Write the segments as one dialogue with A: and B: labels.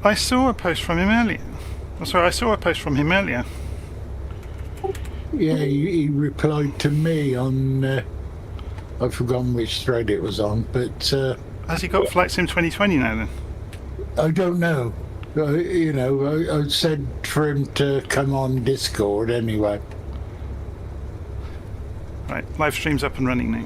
A: I saw a post from him earlier. Oh, sorry, I saw a post from him earlier.
B: Yeah, he replied to me on, I've forgotten which thread it was on, but...
A: Has he got Flight Sim 2020 now then?
B: I don't know. You know, I said for him to come on Discord anyway.
A: Right, live stream's up and running now.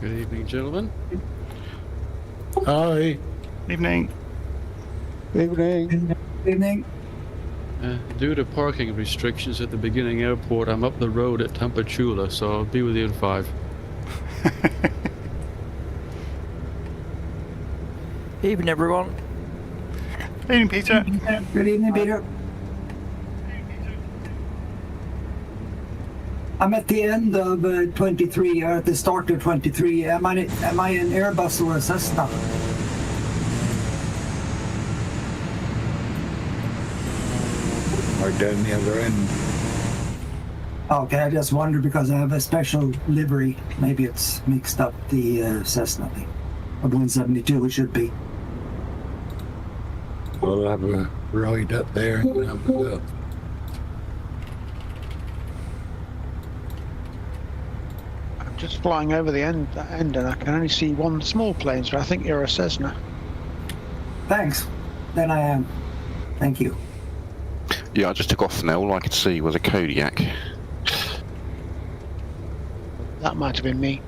C: Good evening, gentlemen.
B: Hi.
A: Evening.
D: Evening.
E: Evening.
C: Due to parking restrictions at the beginning airport, I'm up the road at Tampachula, so I'll be with you in 5.
D: Evening, everyone.
A: Evening, Peter.
E: Good evening, Peter. I'm at the end of 23, or at the start of 23. Am I an Airbus or a Cessna?
B: Or down the other end.
E: Okay, I just wondered because I have a special livery. Maybe it's mixed up the Cessna thing. Or 172, it should be.
B: We'll have a ride up there and have a look.
F: I'm just flying over the end and I can only see one small plane, so I think you're a Cessna.
E: Thanks. Then I am. Thank you.
G: Yeah, I just took off now. All I could see was a Kodiak.
F: That might have been me.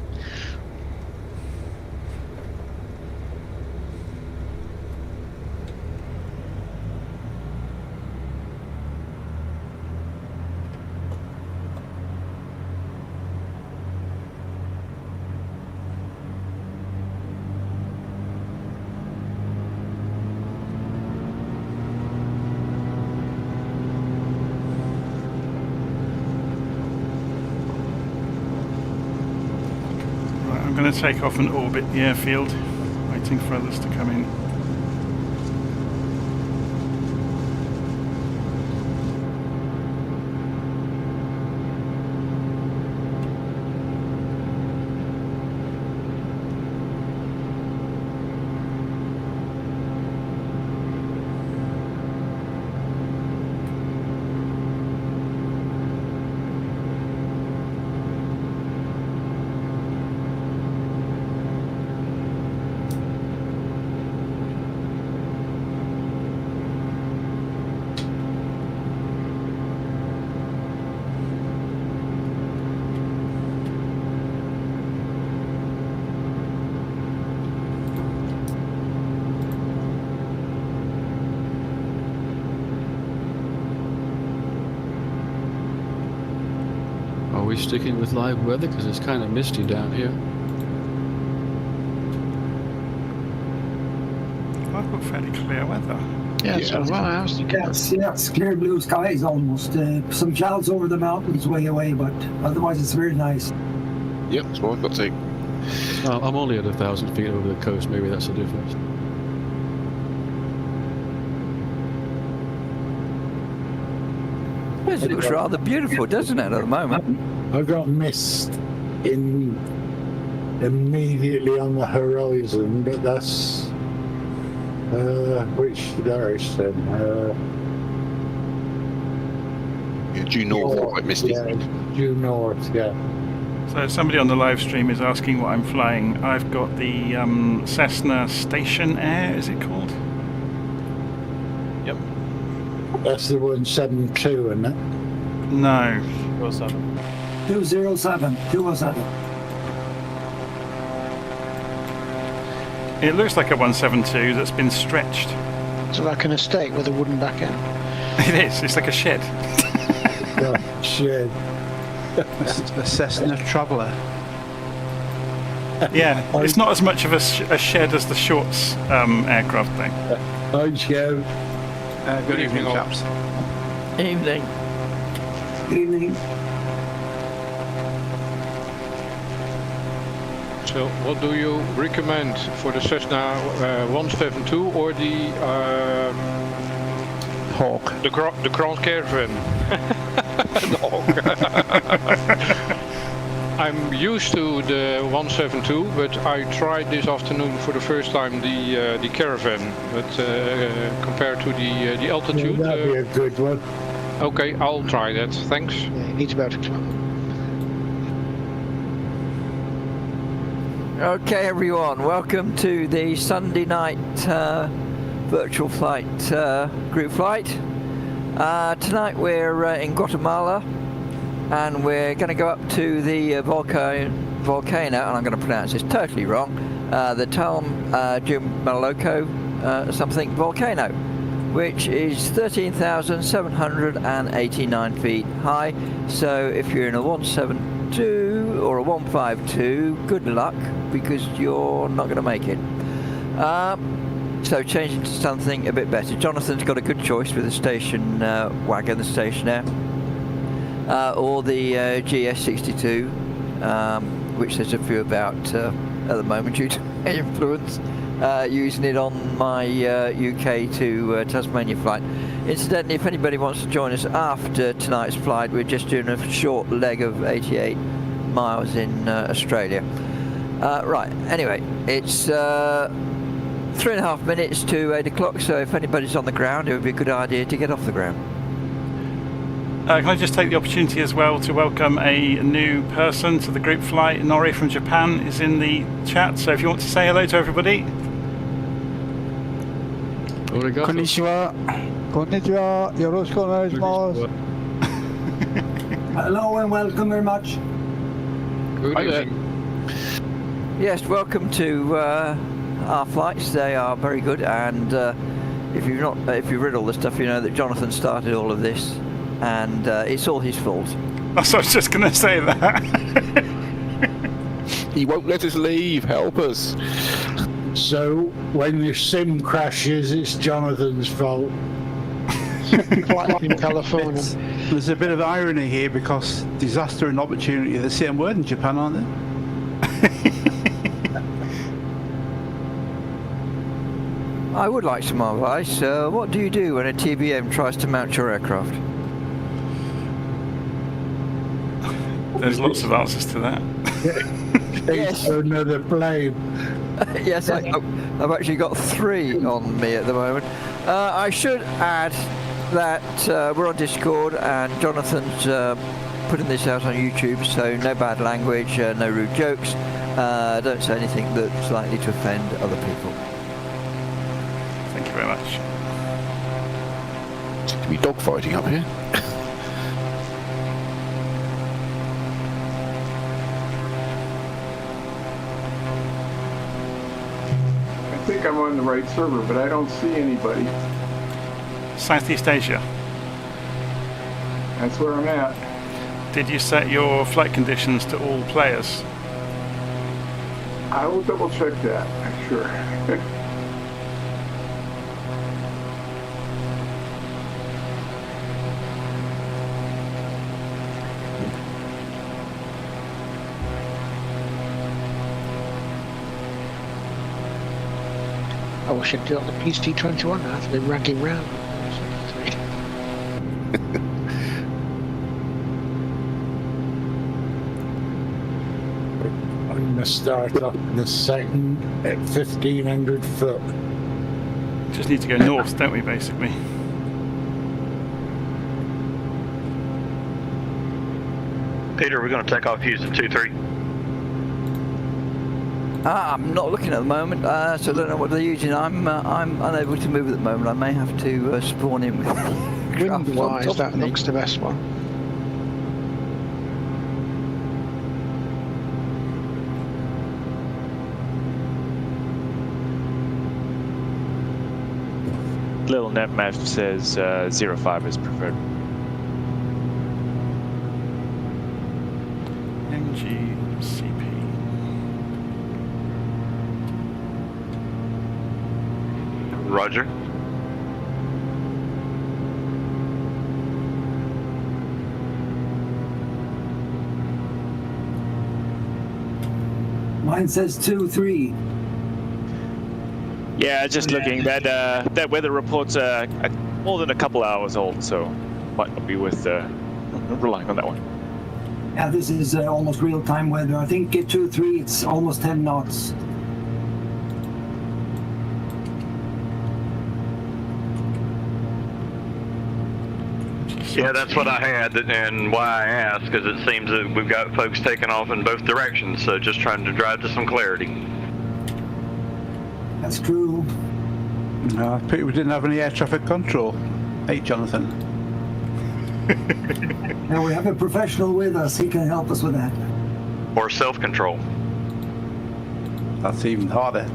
A: I'm going to take off and orbit the airfield, waiting for others to come in.
C: Are we sticking with live weather? Because it's kind of misty down here.
A: I've got fairly clear weather.
F: Yeah, so well, I was thinking.
E: Yes, clear blue skies almost. Some clouds over the mountains way away, but otherwise it's very nice.
G: Yep, that's what I've got to.
C: I'm only at 1,000 feet over the coast. Maybe that's the difference.
D: It looks rather beautiful, doesn't it, at the moment?
B: I got mist in immediately on the horizon, but that's which direction?
G: Yeah, due north, quite misty.
B: Yeah, due north, yeah.
A: So somebody on the live stream is asking what I'm flying. I've got the Cessna Station Air, is it called?
H: Yep.
B: That's the 172, isn't it?
A: No.
H: 07.
E: 207. 207.
A: It looks like a 172 that's been stretched.
F: So like an estate with a wooden back end.
A: It is, it's like a shed.
B: Oh, shit.
I: A Cessna Traveller.
A: Yeah, it's not as much of a shed as the Shorts aircraft thing.
B: Hi, Joe.
I: Good evening, chaps.
D: Evening.
E: Good evening.
J: So, what do you recommend for the Cessna 172 or the
I: Hawk.
H: The Grand Caravan. I'm used to the 172, but I tried this afternoon for the first time the Caravan. But compared to the altitude,
B: That'd be a good one.
H: okay, I'll try that. Thanks.
F: Yeah, you need to be able to climb.
D: Okay, everyone, welcome to the Sunday night virtual flight group flight. Tonight we're in Guatemala, and we're going to go up to the volcano, and I'm going to pronounce this totally wrong, the Jumaloko something volcano, which is 13,789 feet high. So if you're in a 172 or a 152, good luck, because you're not going to make it. So changing to something a bit better. Jonathan's got a good choice with the station wagon, the stationaire, or the GS62, which there's a few about at the moment due to influence, using it on my UK to Tasmania flight. Incidentally, if anybody wants to join us after tonight's flight, we're just doing a short leg of 88 miles in Australia. Right, anyway, it's 3.5 minutes to 8 o'clock, so if anybody's on the ground, it would be a good idea to get off the ground.
A: Can I just take the opportunity as well to welcome a new person to the group flight? Nori from Japan is in the chat, so if you want to say hello to everybody.
I: Konnichiwa. Konnichiwa. Yoroshiku onegaishimasu.
E: Hello and welcome very much.
C: Good evening.
D: Yes, welcome to our flights. They are very good, and if you've read all the stuff, you know that Jonathan started all of this, and it's all his fault.
A: That's what I was just going to say that.
G: He won't let us leave. Help us.
B: So when your sim crashes, it's Jonathan's fault.
F: Flight in California.
I: There's a bit of irony here because disaster and opportunity are the same word in Japan, aren't they?
D: I would like some advice. What do you do when a TBM tries to mount your aircraft?
A: There's lots of answers to that.
D: Yes.
B: Another plane.
D: Yes, I've actually got 3 on me at the moment. I should add that we're on Discord, and Jonathan's putting this out on YouTube, so no bad language, no rude jokes. Don't say anything that's likely to offend other people.
A: Thank you very much.
G: Seems to be dogfighting up here.
J: I think I'm on the right server, but I don't see anybody.
A: Southeast Asia.
J: That's where I'm at.
A: Did you set your flight conditions to all players?
J: I will double check that, sure.
F: I wish I'd do it on the PST-21 now, I've been ragging round.
B: I'm going to start up in the second at 1,500 foot.
A: Just need to go north, don't we, basically?
K: Peter, we're going to take off Houston 2-3.
D: I'm not looking at the moment, so I don't know what they're using. I'm unable to move at the moment. I may have to spawn in with
F: wind-wise, that looks the best one.
L: LittleNavMap says 05 is preferred.
A: NGCP.
K: Roger.
E: Mine says 2-3.
L: Yeah, just looking. That weather report's a more than a couple hours old, so might not be worth relying on that one.
E: Yeah, this is almost real-time weather. I think at 2-3, it's almost 10 knots.
K: Yeah, that's what I had, and why I asked, because it seems that we've got folks taking off in both directions, so just trying to drive to some clarity.
E: That's true.
I: Pity we didn't have any air traffic control. Hey, Jonathan.
E: Now we have a professional with us. He can help us with that.
K: Or self-control.
I: That's even harder.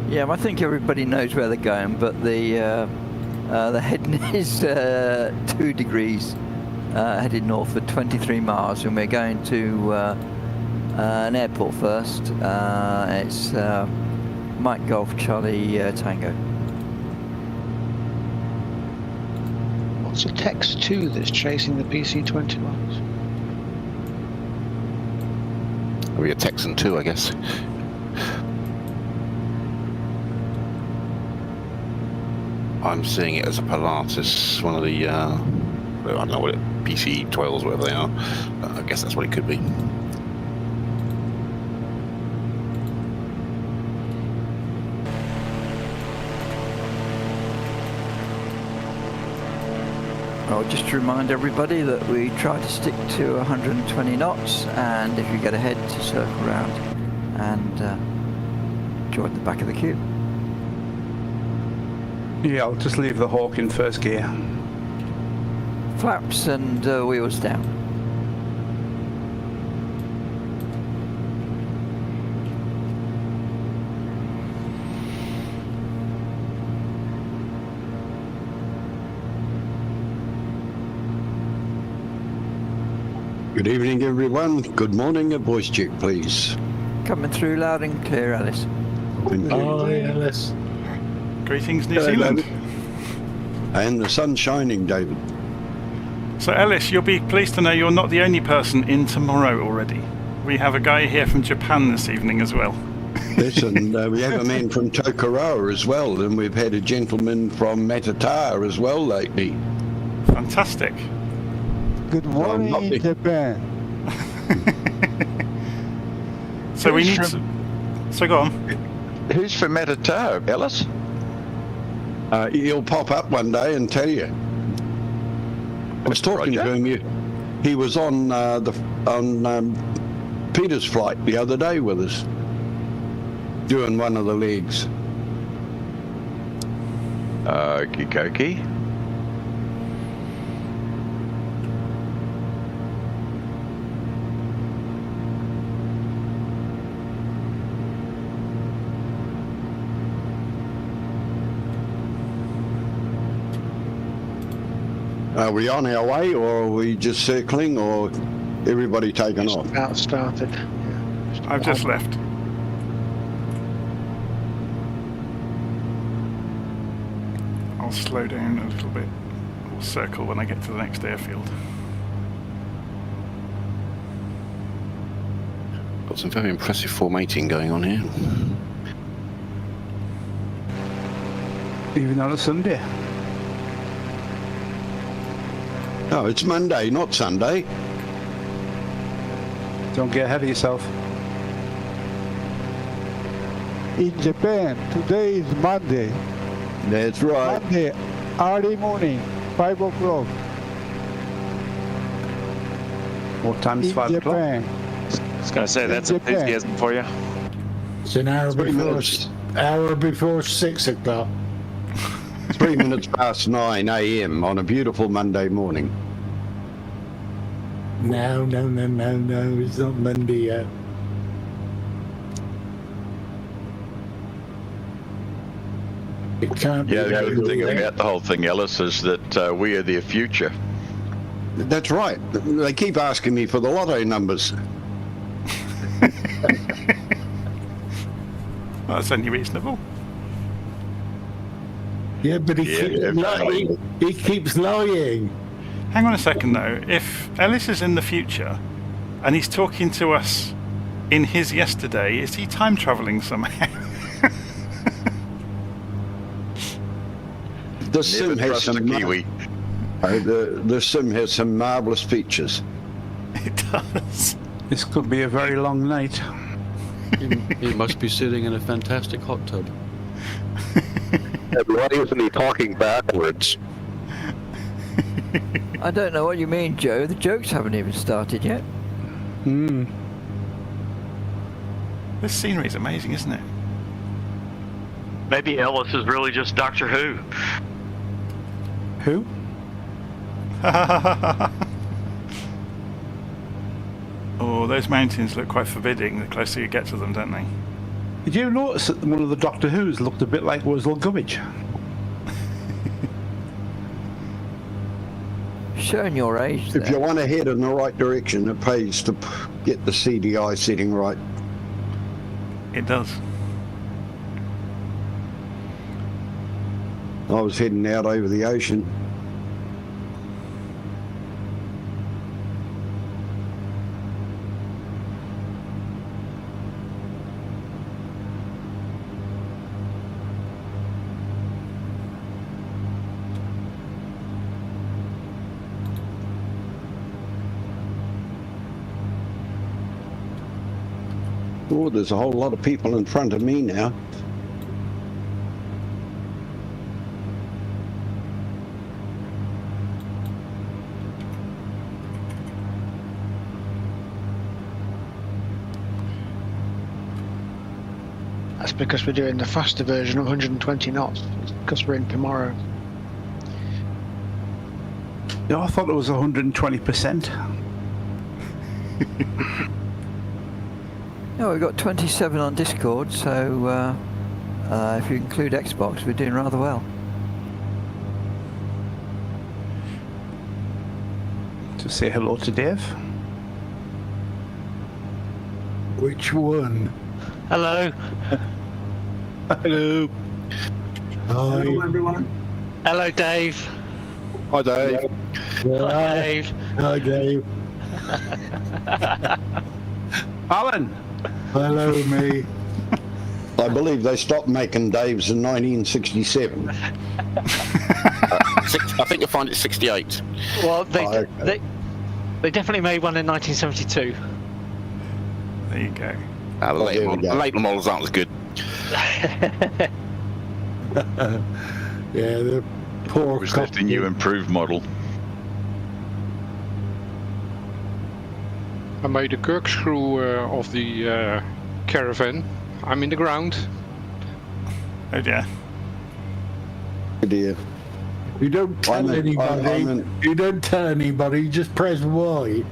D: Yeah, I think everybody knows where they're going, but the heading is 2 degrees headed north for 23 miles, and we're going to an airport first. It's Mike Golf Charlie Tango.
F: What's a Tex 2 that's chasing the PC-21s?
G: It'll be a Texan 2, I guess. I'm seeing it as a Pilatus, one of the, I don't know what PC-12s, whatever they are. I guess that's what it could be.
D: Well, just to remind everybody that we try to stick to 120 knots, and if you get ahead, to circle around and join the back of the queue.
I: Yeah, I'll just leave the Hawk in first gear.
D: Flaps and wheels down.
M: Good evening, everyone. Good morning. A voice check, please.
D: Coming through loud and clear, Alice.
B: Hi, Alice.
A: Greetings, New Zealand.
M: David. And the sun's shining, David.
A: So, Ellis, you'll be pleased to know you're not the only person in tomorrow already. We have a guy here from Japan this evening as well.
M: Yes, and we have a man from Tokoroa as well, and we've had a gentleman from Matata as well lately.
A: Fantastic.
N: Good morning, Japan.
A: So we need to... So go on.
O: Who's from Matata, Ellis?
M: He'll pop up one day and tell you. I was talking to him. He was on Peter's flight the other day with us, doing one of the legs.
O: Okie dokie.
M: Are we on our way, or are we just circling, or everybody taking off?
F: About started. Yeah,
A: I've just left. I'll slow down a little bit. Or circle when I get to the next airfield.
G: Got some very impressive formatting going on here.
I: Even on a Sunday.
M: No, it's Monday, not Sunday.
I: Don't get ahead of yourself.
N: In Japan, today is Monday.
M: That's right.
N: Monday, early morning, 5 o'clock.
I: What time's 5 o'clock?
L: I was going to say, that's enthusiasm for you.
B: It's an hour before 6 o'clock.
M: 3 minutes past 9 a.m. on a beautiful Monday morning.
B: No, it's not Monday yet. It can't be.
O: Yeah, the good thing about the whole thing, Ellis, is that we are their future.
M: That's right. They keep asking me for the lotto numbers.
A: Well, that's only reasonable.
B: Yeah, but he keeps lying.
A: Hang on a second though. If Ellis is in the future and he's talking to us in his yesterday, is he time travelling somehow?
M: The sim has some
O: Kiwi.
M: the sim has some marvellous features.
A: It does.
I: This could be a very long night.
C: He must be sitting in a fantastic hot tub.
K: Why isn't he talking backwards?
D: I don't know what you mean, Joe. The jokes haven't even started yet.
A: This scenery is amazing, isn't it?
K: Maybe Ellis is really just Doctor Who.
I: Who?
A: Oh, those mountains look quite forbidding the closer you get to them, don't they?
I: Did you notice that one of the Doctor Who's looked a bit like Wurzel Gummidge?
D: Showing your age
M: If
D: there.
M: you want to head in the right direction, it pays to get the CDI setting right.
A: It does.
M: I was heading out over the ocean. Oh, there's a whole lot of people in front of me now.
F: That's because we're doing the faster version of 120 knots. It's because we're in tomorrow.
I: Yeah, I thought it was 120%.
D: No, we've got 27 on Discord, so if you include Xbox, we're doing rather well.
I: To say hello to Dave.
B: Which one?
P: Hello.
I: Hello.
B: Hi.
E: Hello, everyone.
P: Hello, Dave.
G: Hi, Dave.
P: Hi, Dave.
B: Hi, Dave.
I: Alan.
B: Hello, me.
M: I believe they stopped making Daves in 1967.
G: I think you'll find it's 68.
P: Well, they definitely made one in 1972.
A: There you go.
G: The later models aren't as good.
B: Yeah, the poor
O: Was that the new improved model?
H: I made a corkscrew of the caravan. I'm in the ground.
A: Oh dear.
M: Oh dear.
B: You don't tell anybody. You don't tell anybody. You just press Y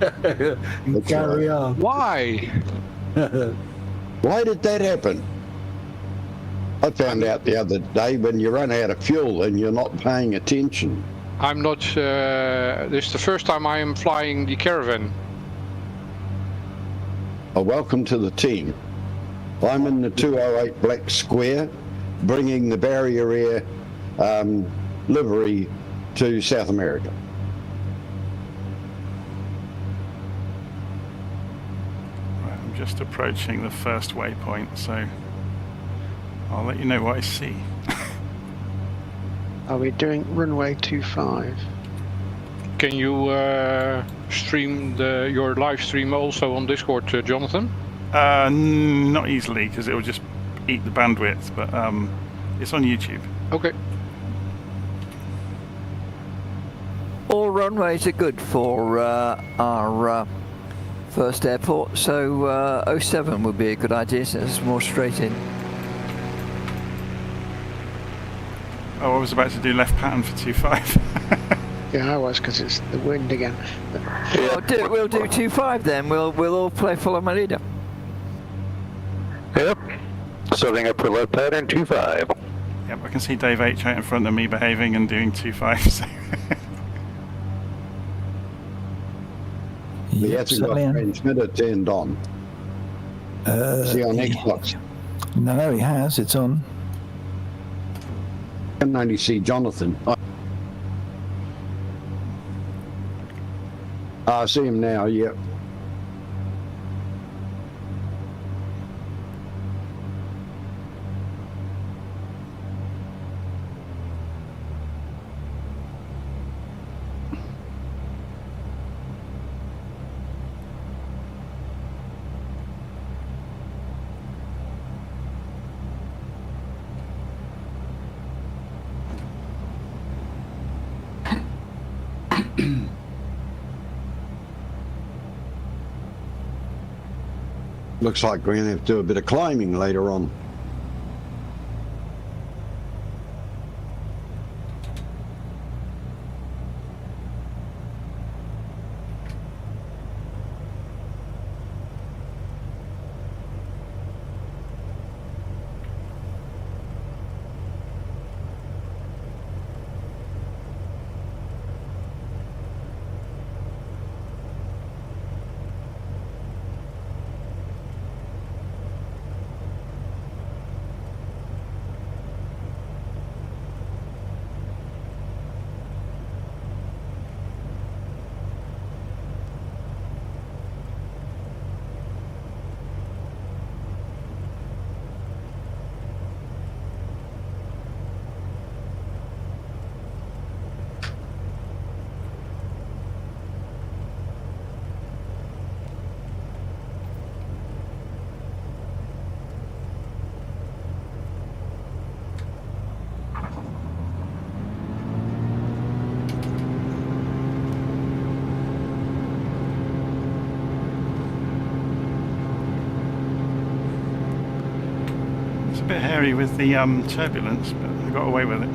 B: and carry on.
H: Why?
M: Why did that happen? I found out the other day when you run out of fuel and you're not paying attention.
H: I'm not. This is the first time I am flying the caravan.
M: Welcome to the team. I'm in the 208 Black Square, bringing the Barrier Air livery to South America.
A: Right, I'm just approaching the first waypoint, so I'll let you know what I see.
F: Are we doing runway 25?
H: Can you stream your live stream also on Discord, Jonathan?
A: Not easily, because it will just eat the bandwidth, but it's on YouTube.
H: Okay.
D: All runways are good for our first airport, so 07 would be a good idea since it's more straight in.
A: Oh, I was about to do left pattern for 2.5.
F: Yeah, I was, because it's the wind again.
D: We'll do 2.5 then. We'll all play follow my leader.
K: Yep. Setting up for left pattern 2.5.
A: Yep, I can see Dave H out in front of me behaving and doing 2.5. So.
M: He hasn't got transmitter turned on. See on Xbox.
Q: No, he has. It's on.
M: can only see Jonathan. I see him now, yep. Looks like we're going to have to do a bit of climbing later on.
A: A bit hairy with the turbulence, but I got away with it.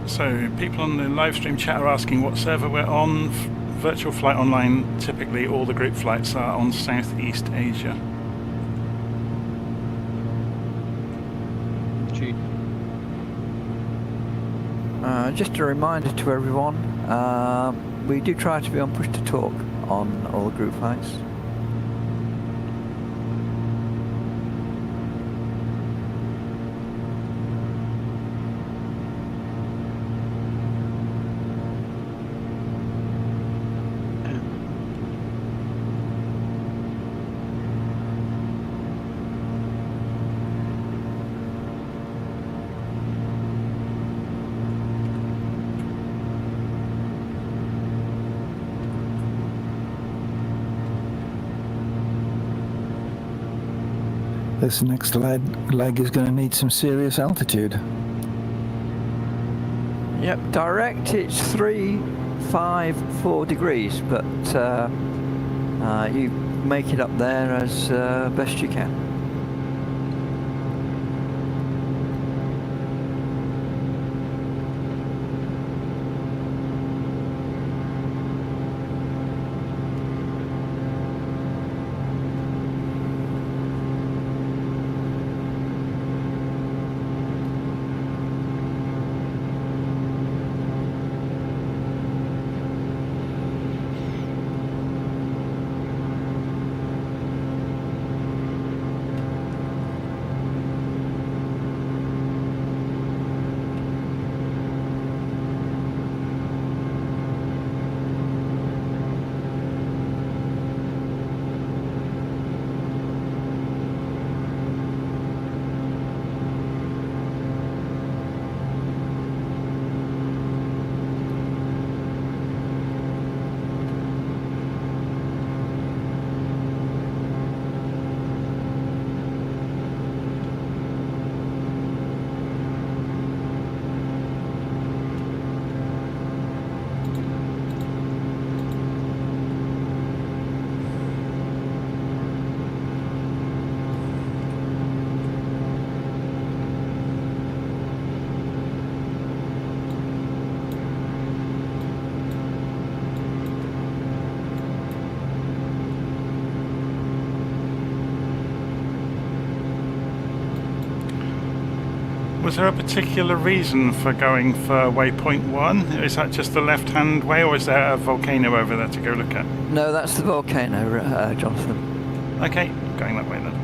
A: So people on the live stream chat are asking what server we're on. VirtualFlight.Online, typically all the group flights are on Southeast Asia.
D: Just a reminder to everyone, we do try to be on push to talk on all the group flights.
Q: This next leg is going to need some serious altitude.
D: Yep, direct it's 354 degrees, but you make it up there as best you can.
A: Was there a particular reason for going for waypoint 1? Is that just the left-hand way, or is there a volcano over there to go look at?
D: No, that's the volcano, Jonathan.
A: Okay, going that way then.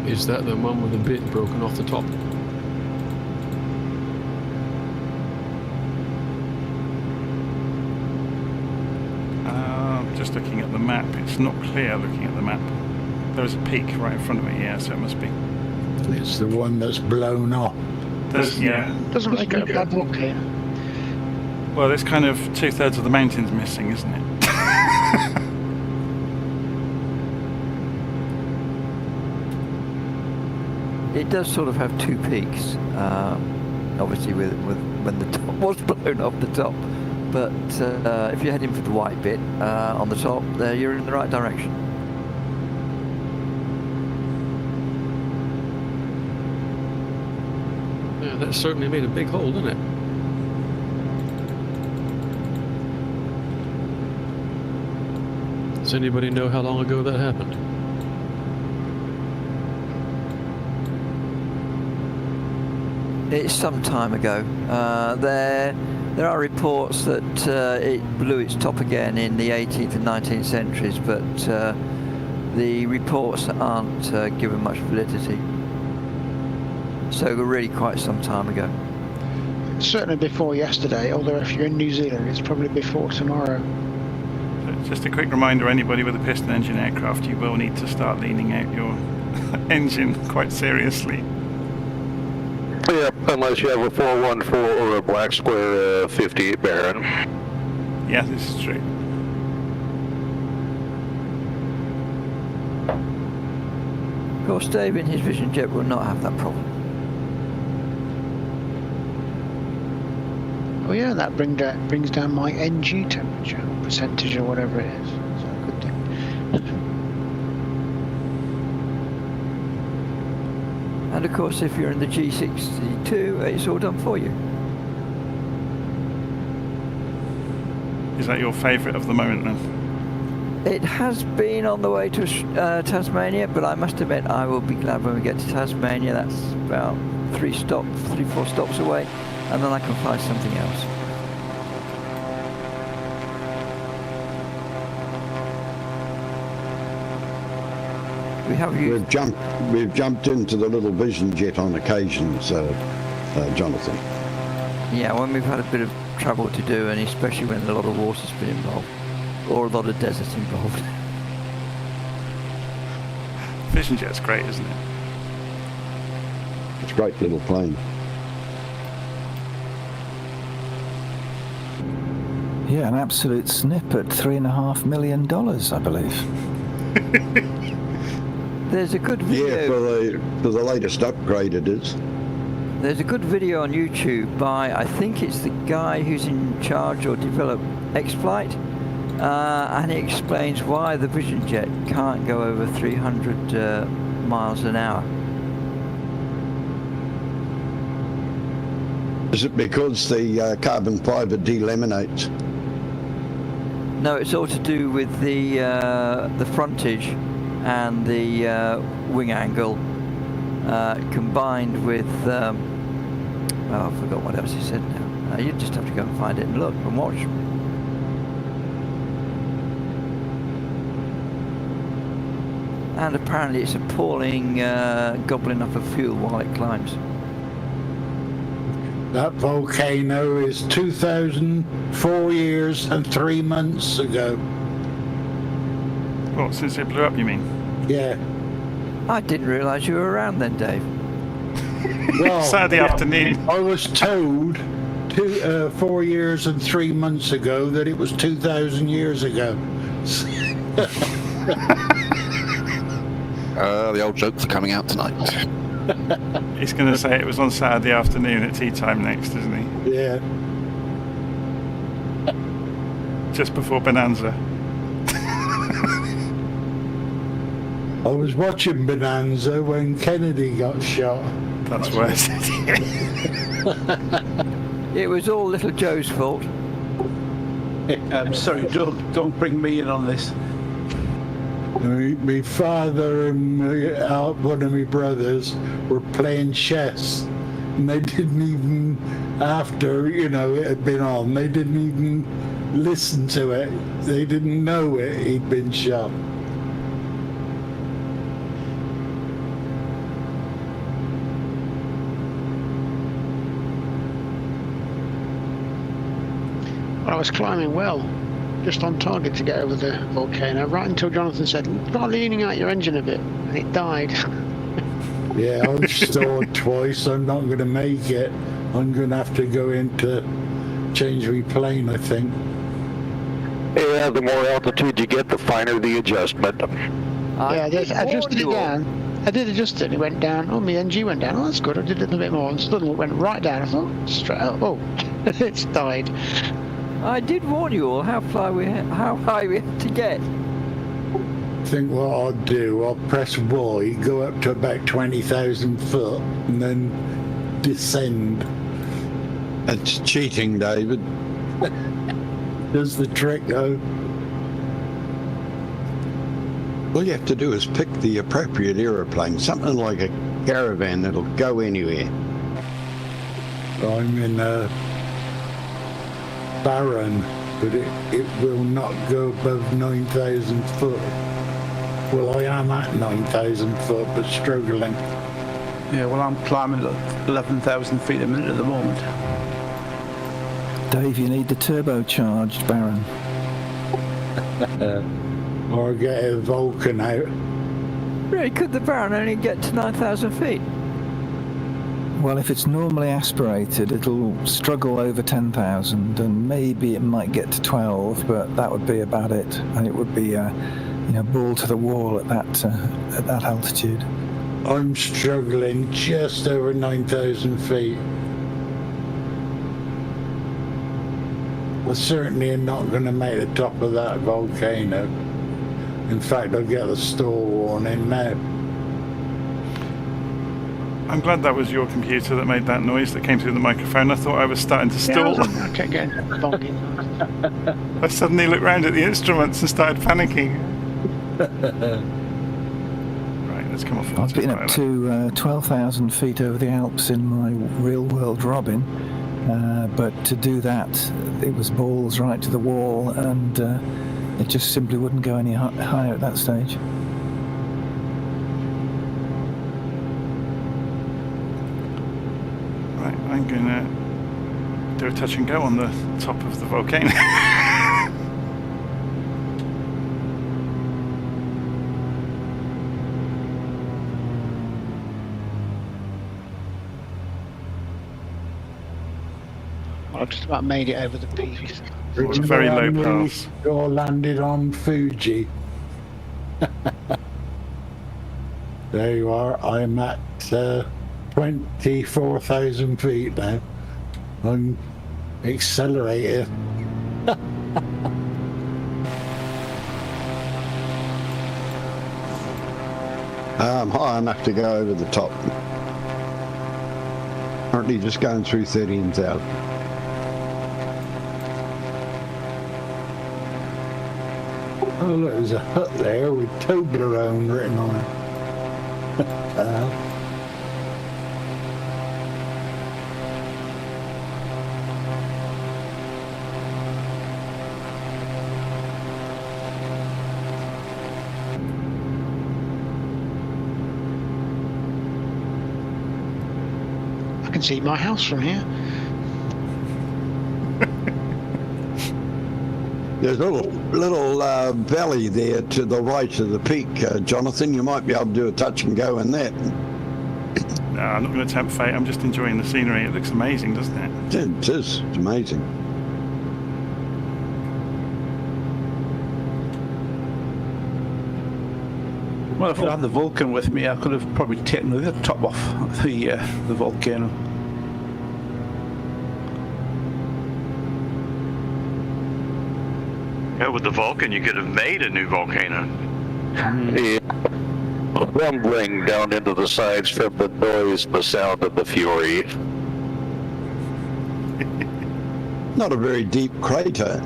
C: Is that the one with the bit broken off the top?
A: Just looking at the map, it's not clear looking at the map. There is a peak right in front of it, yeah, so it must be.
B: It's the one that's blown off.
A: Yeah.
F: Doesn't make it a bad look here.
A: Well, there's kind of 2/3 of the mountains missing, isn't it?
D: It does sort of have two peaks, obviously with when the top was blown off the top. But if you're heading for the white bit on the top, there you're in the right direction.
C: Yeah, that certainly made a big hole, didn't it? Does anybody know how long ago that happened?
D: It's some time ago. There are reports that it blew its top again in the 18th and 19th centuries, but the reports aren't given much validity. So really quite some time ago.
F: Certainly before yesterday, although if you're in New Zealand, it's probably before tomorrow.
A: So just a quick reminder, anybody with a piston engine aircraft, you will need to start leaning out your engine quite seriously.
K: Yep, unless you have a 414 or a black square 58 Baron.
A: Yeah, this is true.
D: Of course, Dave in his Vision Jet will not have that problem.
F: Oh yeah, that brings down my NG temperature percentage or whatever it is. So a good thing.
D: And of course, if you're in the G62, it's all done for you.
A: Is that your favourite of the moment then?
D: It has been on the way to Tasmania, but I must admit I will be glad when we get to Tasmania. That's about 3, 4 stops away, and then I can fly something else.
M: We've jumped into the little Vision Jet on occasions, Jonathan.
D: Yeah, when we've had a bit of travel to do, and especially when a lot of water's been involved, or a lot of desert involved.
A: Vision Jet's great, isn't it?
M: It's a great little plane.
Q: Yeah, an absolute snip at $3.5 million, I believe.
D: There's a good video.
M: Yeah, for the latest upgrade it is.
D: There's a good video on YouTube by, I think it's the guy who's in charge or developed X-Flight, and he explains why the Vision Jet can't go over 300 miles an hour.
M: Is it because the carbon fibre delaminates?
D: No, it's all to do with the frontage and the wing angle combined with well, I forgot what else he said now. You just have to go and find it and look and watch. And apparently it's appalling gobbling up of fuel while it climbs.
B: That volcano is 2004 years and 3 months ago.
A: What, since it blew up, you mean?
B: Yeah.
D: I didn't realise you were around then, Dave.
B: Well,
A: Saturday afternoon.
B: I was told 4 years and 3 months ago that it was 2,000 years ago.
G: The old jokes are coming out tonight.
A: He's going to say it was on Saturday afternoon at tea time next, isn't he?
B: Yeah.
A: Just before Bonanza.
B: I was watching Bonanza when Kennedy got shot.
A: That's worse.
D: It was all Little Joe's fault.
I: I'm sorry, don't bring me in on this.
B: My father and one of my brothers were playing chess, and they didn't even, after, you know, it had been on, they didn't even listen to it. They didn't know he'd been shot.
F: I was climbing well, just on target to get over the volcano, right until Jonathan said, "Try leaning out your engine a bit," and it died.
B: Yeah, I was stalled twice. I'm not going to make it. I'm going to have to go into change my plane, I think.
R: Yeah, the more altitude you get, the finer the adjustment.
F: Yeah, I adjusted it down. I did adjust it, and it went down. Oh, my NG went down. Oh, that's good. I did it a little bit more, and suddenly it went right down. I thought, straight up, oh, it's died.
D: I did warn you all how high we had to get.
B: I think what I'll do, I'll press Y, go up to about 20,000 foot, and then descend.
M: That's cheating, David.
B: Does the trick, though.
M: All you have to do is pick the appropriate aeroplane, something like a caravan that'll go anywhere.
B: I'm in a Baron, but it will not go above 9,000 foot. Well, I am at 9,000 foot, but struggling.
I: Yeah, well, I'm climbing at 11,000 feet a minute at the moment.
Q: Dave, you need the turbocharged Baron.
B: Or get a Vulcan out.
D: Really, could the Baron only get to 9,000 feet?
Q: Well, if it's normally aspirated, it'll struggle over 10,000, and maybe it might get to 12, but that would be about it. And it would be, ball to the wall at that altitude.
B: I'm struggling just over 9,000 feet. I certainly am not going to make the top of that volcano. In fact, I'll get a stall warning now.
A: I'm glad that was your computer that made that noise that came through the microphone. I thought I was starting to stall.
F: Yeah, okay, again, bonking.
A: I suddenly looked round at the instruments and started panicking. Right, let's come off.
Q: I've been up to 12,000 feet over the Alps in my real-world Robin, but to do that, it was balls right to the wall, and it just simply wouldn't go any higher at that stage.
A: I'm gonna Do a touch and go on the top of the volcano.
F: I've just about made it over the peak.
A: It's a very low pass.
B: Or landed on Fuji. There you are. I'm at 24,000 feet now. I'm accelerating.
M: I'm high enough to go over the top. Currently just going through 13,000.
B: Oh look, there's a hut there with Toblerone written on it.
F: I can see my house from here.
M: There's a little valley there to the right of the peak, Jonathan. You might be able to do a touch and go in that.
A: No, I'm not going to tempt fate. I'm just enjoying the scenery. It looks amazing, doesn't it?
M: It is. It's amazing.
I: Well, if I had the Vulcan with me, I could have probably taken the top off the Volcano.
K: Yeah, with the Vulcan, you could have made a new volcano.
R: Yeah. Rumbling down into the sides from the noise, the sound of the fury.
M: Not a very deep crater.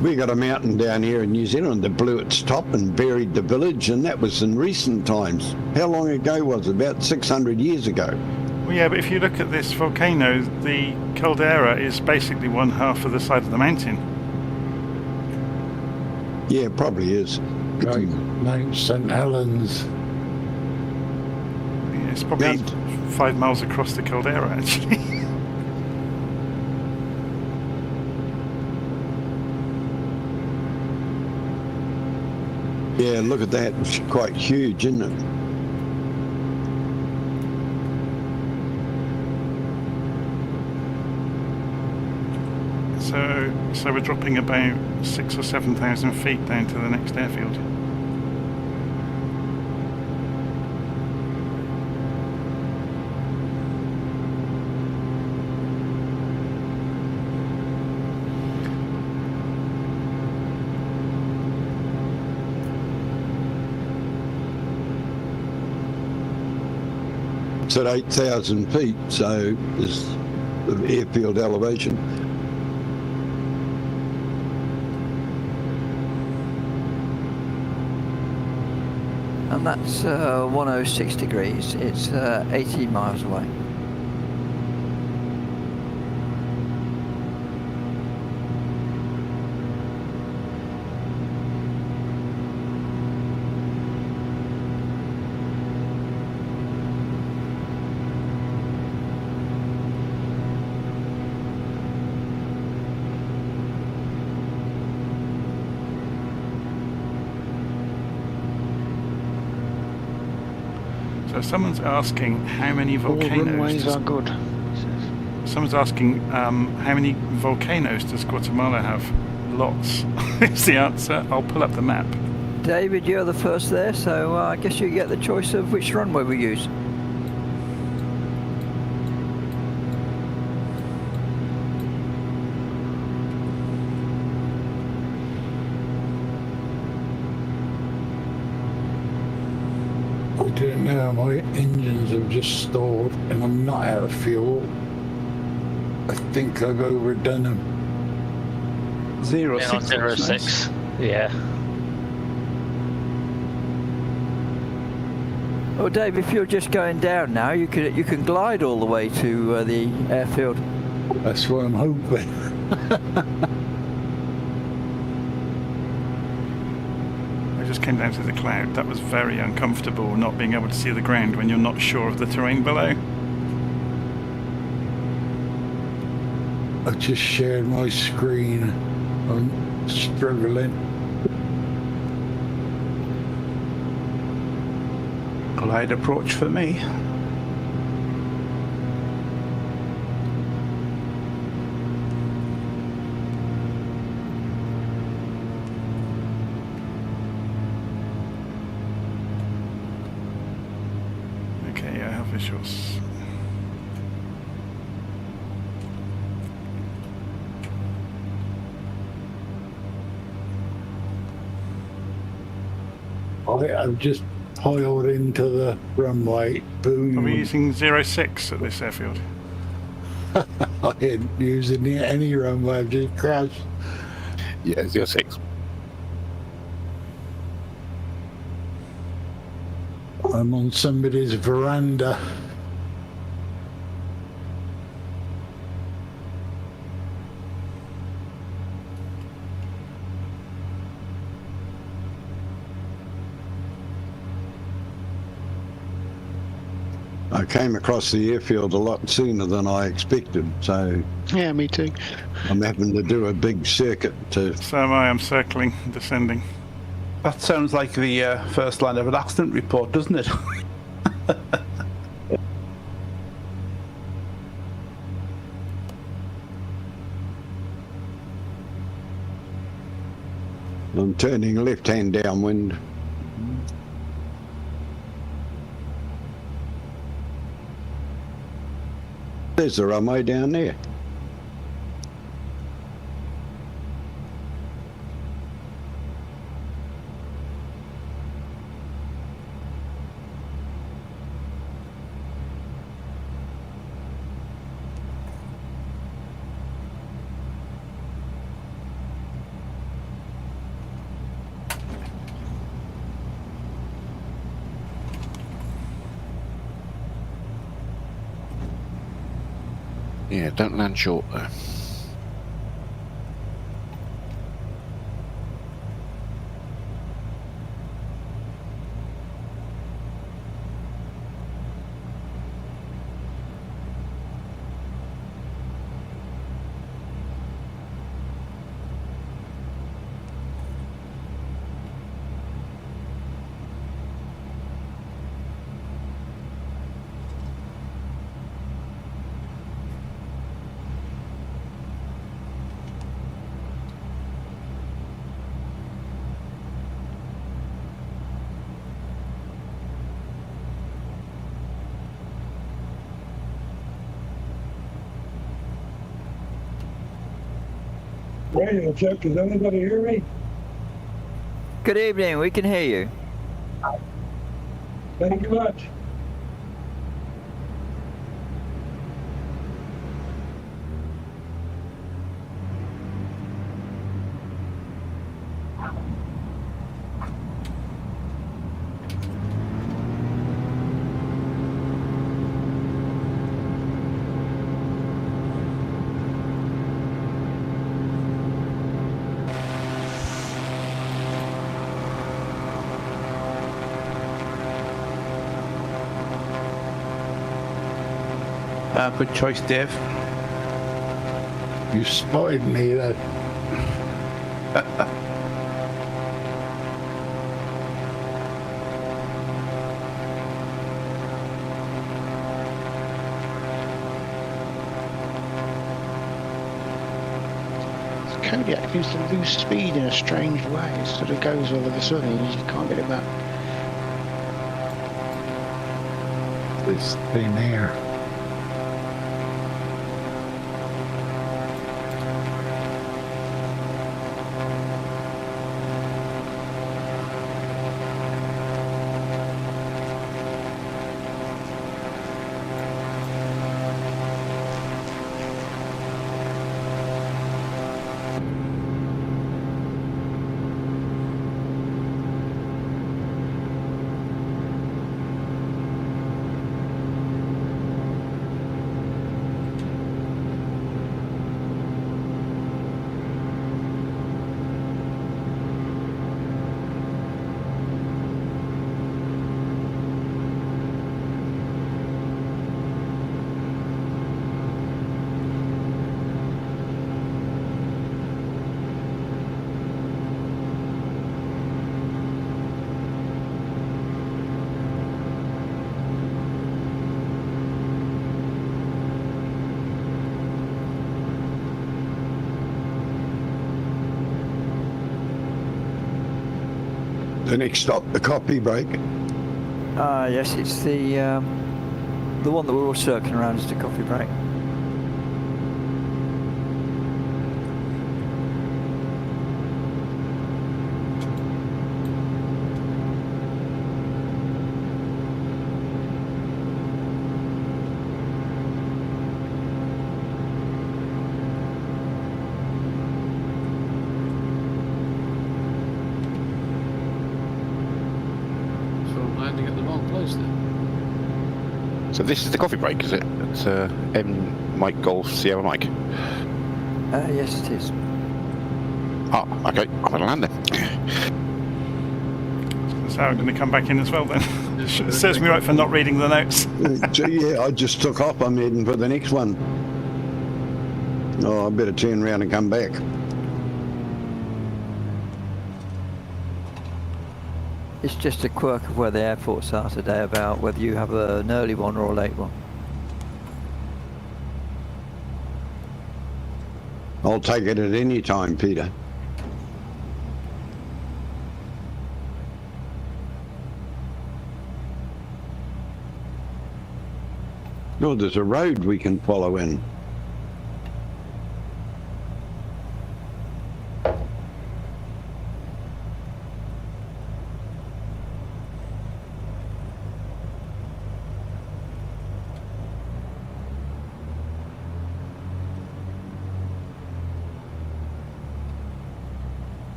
M: We got a mountain down here in New Zealand that blew its top and buried the village, and that was in recent times. How long ago was it? About 600 years ago.
A: Well, yeah, but if you look at this volcano, the caldera is basically one half of the side of the mountain.
M: Yeah, it probably is.
B: Right, Mount St. Helens.
A: Yeah, it's probably 5 miles across the caldera, actually.
M: Yeah, look at that. It's quite huge, isn't it?
A: So we're dropping about 6,000 or 7,000 feet down to the next airfield.
M: It's at 8,000 feet, so there's the airfield elevation.
D: And that's 106 degrees. It's 18 miles away.
A: So someone's asking how many
F: All
A: volcanoes.
F: runways are good.
A: Someone's asking how many volcanoes does Guatemala have? Lots. Is the answer. I'll pull up the map.
D: David, you're the first there, so I guess you get the choice of which runway we use.
B: I don't know, my engines have just stalled and I'm not out of fuel. I think I've overdone them.
P: 06. Yeah.
D: Well, Dave, if you're just going down now, you can glide all the way to the airfield.
B: That's what I'm hoping.
A: I just came down to the cloud. That was very uncomfortable, not being able to see the ground when you're not sure of the terrain below.
B: I just shared my screen. I'm struggling.
I: Glide approach for me.
A: Okay, I have visuals.
B: I've just piled into the runway. Boom.
A: Are we using 06 at this airfield?
B: I ain't using any runway. I've just crashed.
G: Yeah, 06.
B: I'm on somebody's veranda.
M: I came across the airfield a lot sooner than I expected, so
F: Yeah, me too.
M: I'm having to do a big circuit to...
A: So am I. I'm circling, descending.
I: That sounds like the first line of an accident report, doesn't it?
M: I'm turning left-hand downwind. There's the runway down there.
G: Yeah, don't land short though.
S: Radio check, does anybody hear me?
D: Good evening, we can hear you.
S: Thank you much.
I: Good choice, Dave.
B: You spotted me then.
F: Kodiak seems to lose speed in a strange way. It sort of goes all of a sudden and you just can't get it back.
B: This thing here.
M: The next stop, the coffee break.
D: Yes, it's the one that we're all circling around is the coffee break.
G: So this is the coffee break, is it? It's M Mike Golf Sierra Mike.
D: Yes, it is.
G: Oh, okay. I'm gonna land then.
A: So I'm going to come back in as well then. It serves me right for not reading the notes.
M: Yeah, I just took off. I'm heading for the next one. Oh, I better turn around and come back.
D: It's just a quirk of where the airports are today about whether you have an early one or a late one.
M: I'll take it at any time, Peter. No, there's a road we can follow in.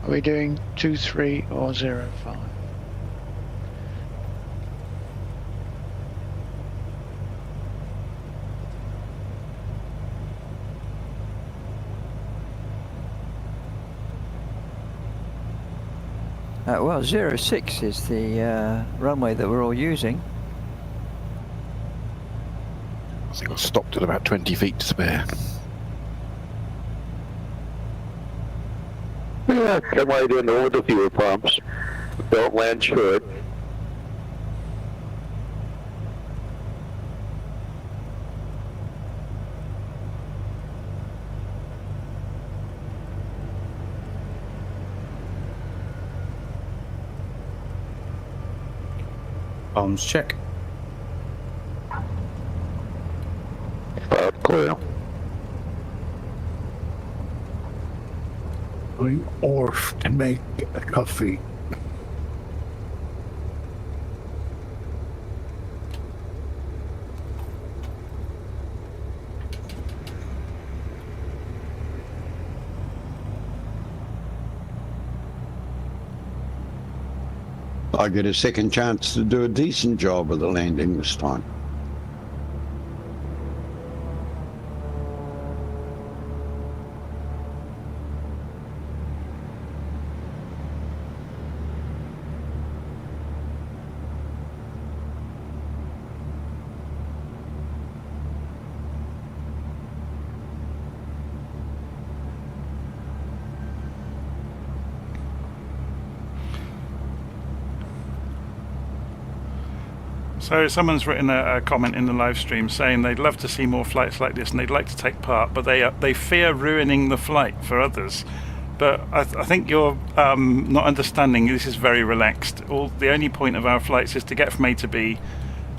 F: Are we doing 23 or 05?
D: Well, 06 is the runway that we're all using.
G: I think I've stopped at about 20 feet to spare.
R: Yeah, come right in over the fuel pumps. Don't land short.
T: Arms check.
R: Clear.
B: Going off to make a coffee.
M: I get a second chance to do a decent job of the landing this time.
A: So someone's written a comment in the live stream saying they'd love to see more flights like this and they'd like to take part, but they fear ruining the flight for others. But I think you're not understanding. This is very relaxed. The only point of our flights is to get from A to B,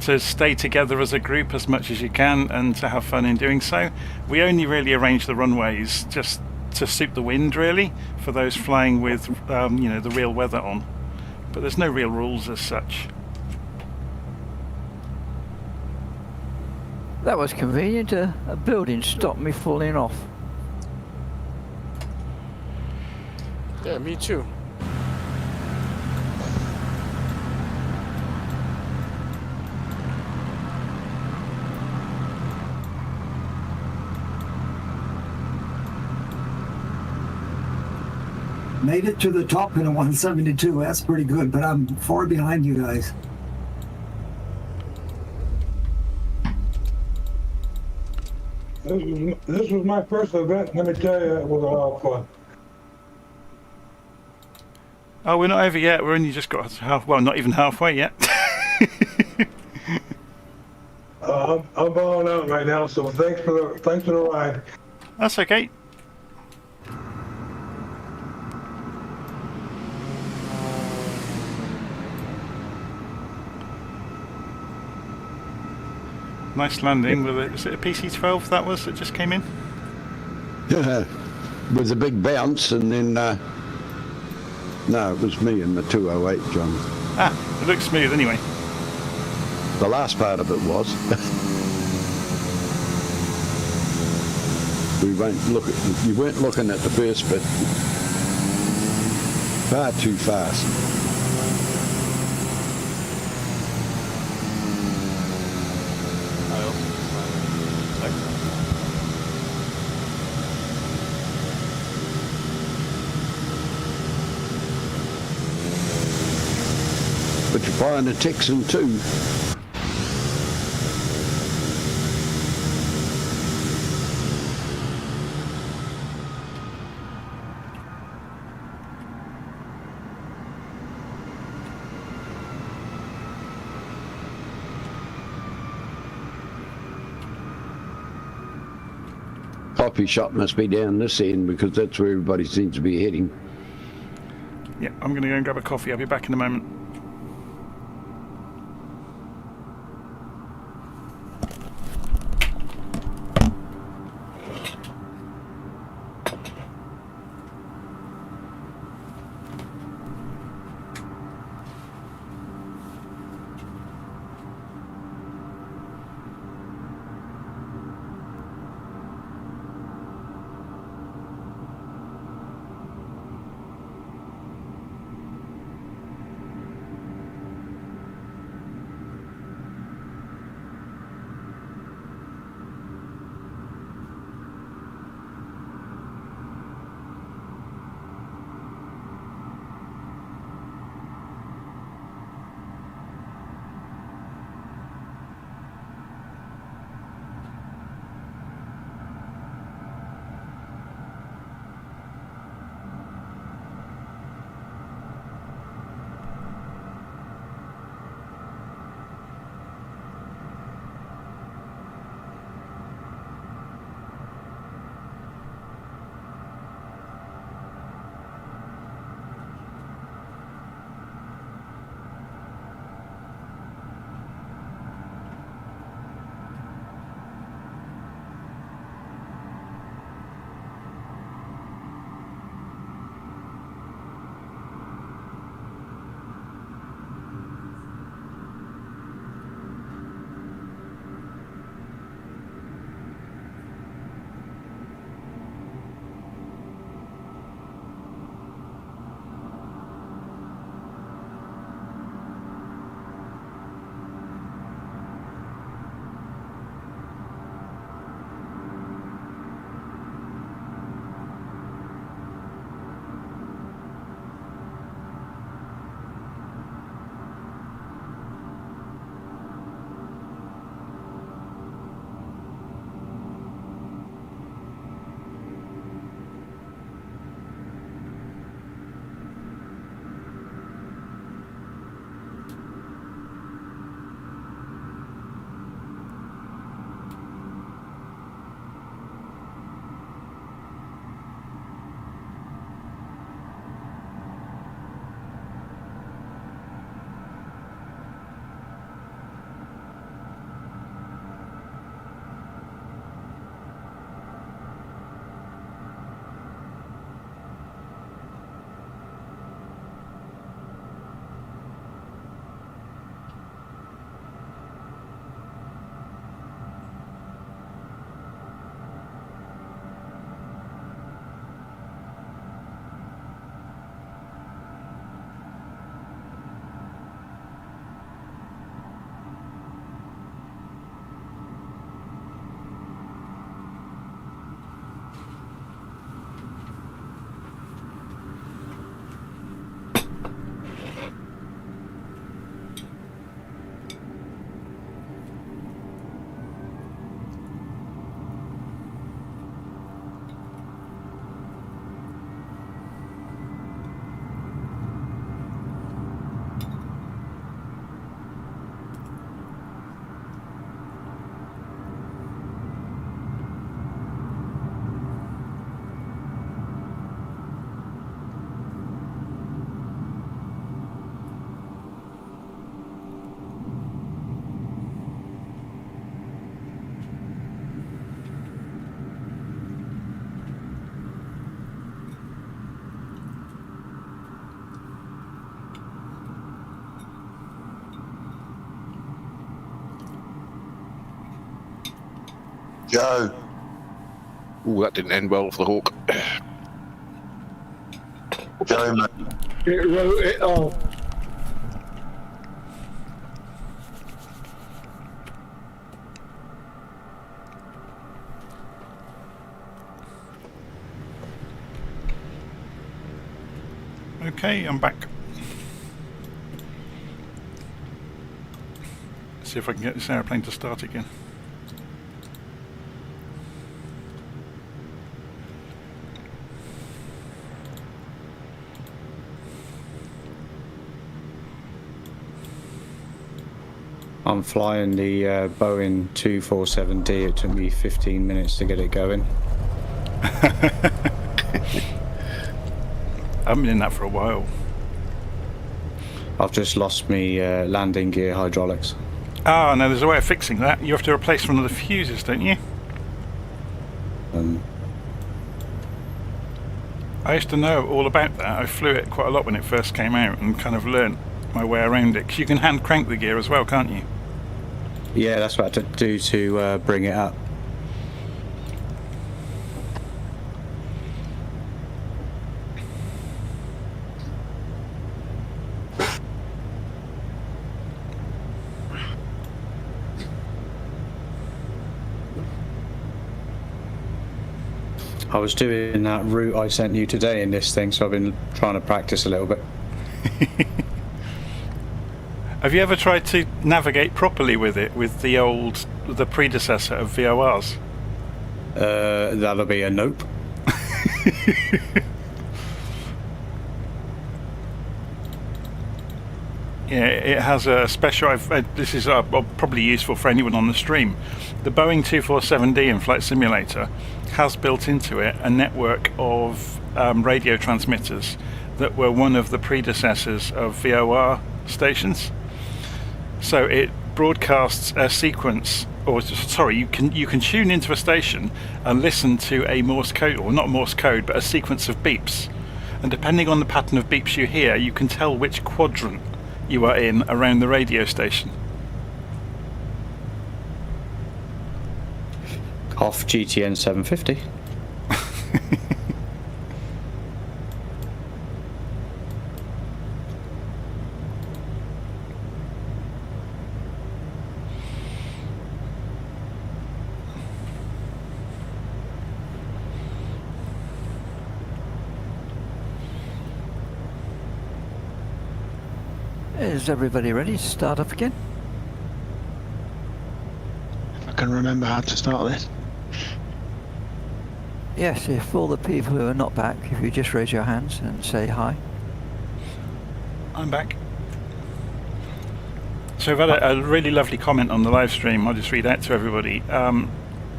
A: to stay together as a group as much as you can, and to have fun in doing so. We only really arrange the runways just to suit the wind, really, for those flying with the real weather on. But there's no real rules as such.
D: That was convenient. A building stopped me falling off.
U: Yeah, me too.
E: Made it to the top in a 172. That's pretty good, but I'm far behind you guys.
S: This was my first event. Let me tell you, it was a lot of fun.
A: Oh, we're not over yet. We're only just got well, not even halfway yet.
S: I'm balling out right now, so thanks for the ride.
A: That's okay. Nice landing. Was it a PC-12 that was that just came in?
M: Yeah, with a big bounce, and then no, it was me in the 208, John.
A: Ah, it looks smooth anyway.
M: The last part of it was. You weren't looking at the first bit. Far too fast. But you're flying a Texan too. Coffee shop must be down this end because that's where everybody seems to be heading.
A: Yeah, I'm going to go and grab a coffee. I'll be back in a moment.
G: Joe. Ooh, that didn't end well for the Hawk. Joe, mate.
B: It wrote it off.
A: Okay, I'm back. See if I can get this airplane to start again.
T: I'm flying the Boeing 247D. It took me 15 minutes to get it going.
A: I haven't been in that for a while.
T: I've just lost me landing gear hydraulics.
A: Ah, no, there's a way of fixing that. You have to replace one of the fuses, don't you? I used to know all about that. I flew it quite a lot when it first came out and kind of learnt my way around it. Because you can hand crank the gear as well, can't you?
T: Yeah, that's what I had to do to bring it up. I was doing that route I sent you today in this thing, so I've been trying to practice a little bit.
A: Have you ever tried to navigate properly with it, with the predecessor of VORs?
T: That'll be a nope.
A: Yeah, it has a special. This is probably useful for anyone on the stream. The Boeing 247D in Flight Simulator has built into it a network of radio transmitters that were one of the predecessors of VOR stations. So it broadcasts a sequence, or sorry, you can tune into a station and listen to a Morse code, or not Morse code, but a sequence of beeps. And depending on the pattern of beeps you hear, you can tell which quadrant you are in around the radio station.
T: Off GTN 750.
D: Is everybody ready to start up again?
F: I can remember how to start this.
D: Yes, if all the people who are not back, if you just raise your hands and say hi.
A: I'm back. So we've had a really lovely comment on the live stream. I'll just read out to everybody.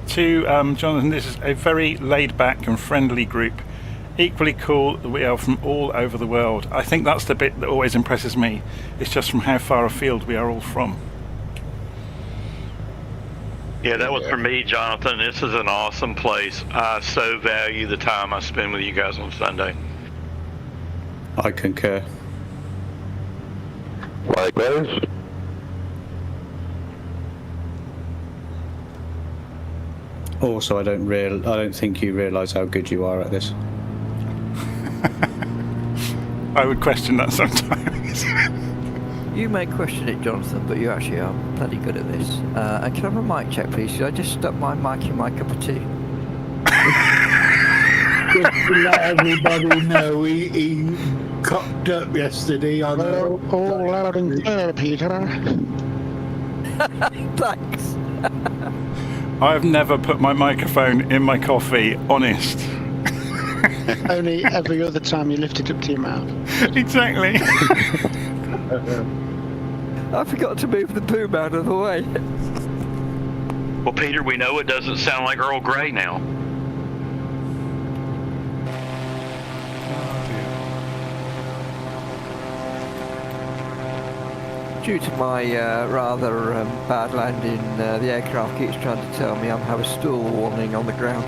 A: Jonathan, this is a very laid back and friendly group. Equally cool that we are from all over the world. I think that's the bit that always impresses me. It's just from how far afield we are all from.
K: Yeah, that was for me, Jonathan. This is an awesome place. I so value the time I spend with you guys on Sunday.
T: I concur.
R: Likewise.
T: Also, I don't think you realise how good you are at this.
A: I would question that sometimes.
D: You may question it, Jonathan, but you actually are bloody good at this. And can I have a mic check, please? Should I just stuck my mic in my cup of tea?
B: Just to let everybody know, he cocked up yesterday on
F: all loud and clear, Peter.
D: Thanks.
A: I've never put my microphone in my coffee, honest.
F: Only every other time you lift it up to your mouth.
A: Exactly.
D: I forgot to move the boom out of the way.
K: Well, Peter, we know it doesn't sound like Earl Grey now.
D: Due to my rather bad landing, the aircraft keeps trying to tell me I'm having a stall warning on the ground.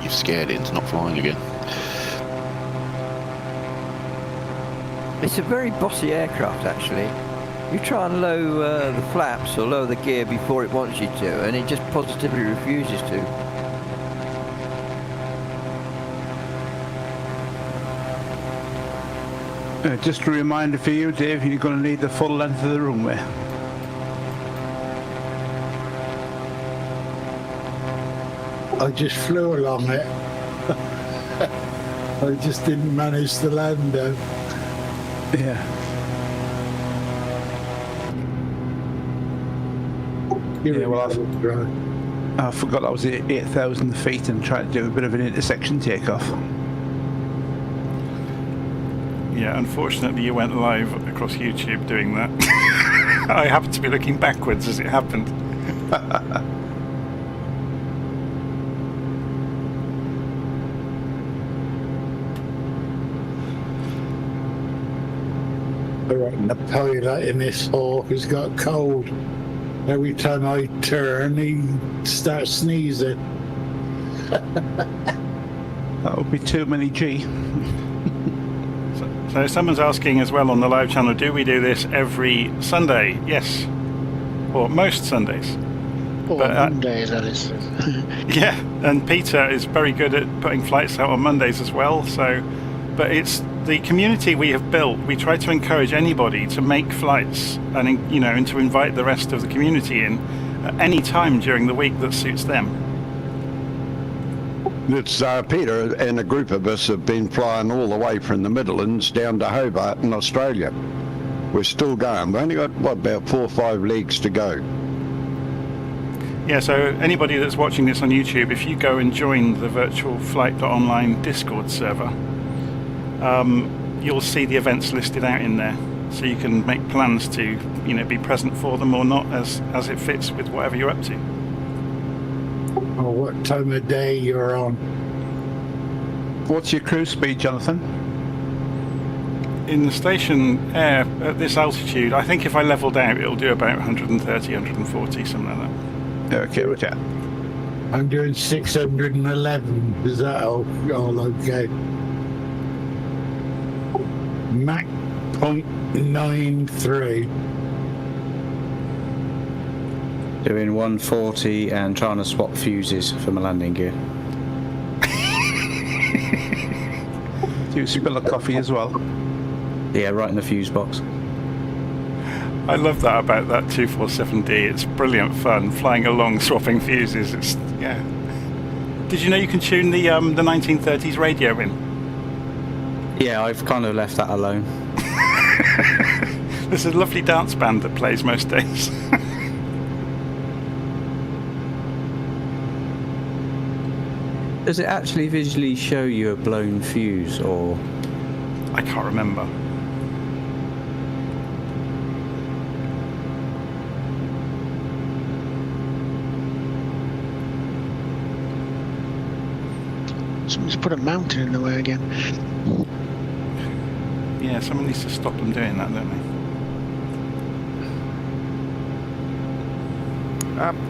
G: You've scared it into not flying again.
D: It's a very bossy aircraft, actually. You try and lower the flaps or lower the gear before it wants you to, and it just positively refuses to.
I: Just a reminder for you, Dave, you're going to need the full length of the runway.
B: I just flew along it. I just didn't manage to land though.
I: Yeah. Yeah, well, I forgot I was at 8,000 feet and tried to do a bit of an intersection takeoff.
A: Yeah, unfortunately you went live across YouTube doing that. I happened to be looking backwards as it happened.
B: The pilot in this hawk has got cold. Every time I turn, he starts sneezing.
I: That would be too many G.
A: So someone's asking as well on the live channel, do we do this every Sunday? Yes. Or most Sundays.
F: Or Mondays, that is.
A: Yeah, and Peter is very good at putting flights out on Mondays as well. So, but it's the community we have built. We try to encourage anybody to make flights and and to invite the rest of the community in at any time during the week that suits them.
M: It's Peter and a group of us have been flying all the way from the Midlands down to Hobart in Australia. We're still going. We've only got, about 4 or 5 leagues to go.
A: Yeah, so anybody that's watching this on YouTube, if you go and join the VirtualFlight.Online Discord server, you'll see the events listed out in there. So you can make plans to, be present for them or not as it fits with whatever you're up to.
B: Or what time of day you're on.
I: What's your cruise speed, Jonathan?
A: In the station air at this altitude, I think if I leveled out, it'll do about 130, 140, something like that.
I: Okay, okay.
B: I'm doing 611. Is that all okay? Mach 0.93.
T: Doing 140 and trying to swap fuses for my landing gear.
I: Do you spill a coffee as well?
T: Yeah, right in the fuse box.
A: I love that about that 247D. It's brilliant fun flying along, swapping fuses. Yeah. Did you know you can tune the 1930s radio in?
T: Yeah, I've kind of left that alone.
A: There's a lovely dance band that plays most days.
T: Does it actually visually show you a blown fuse, or...?
A: I can't remember.
F: Someone's put a mountain in the way again.
A: Yeah, someone needs to stop them doing that, don't they?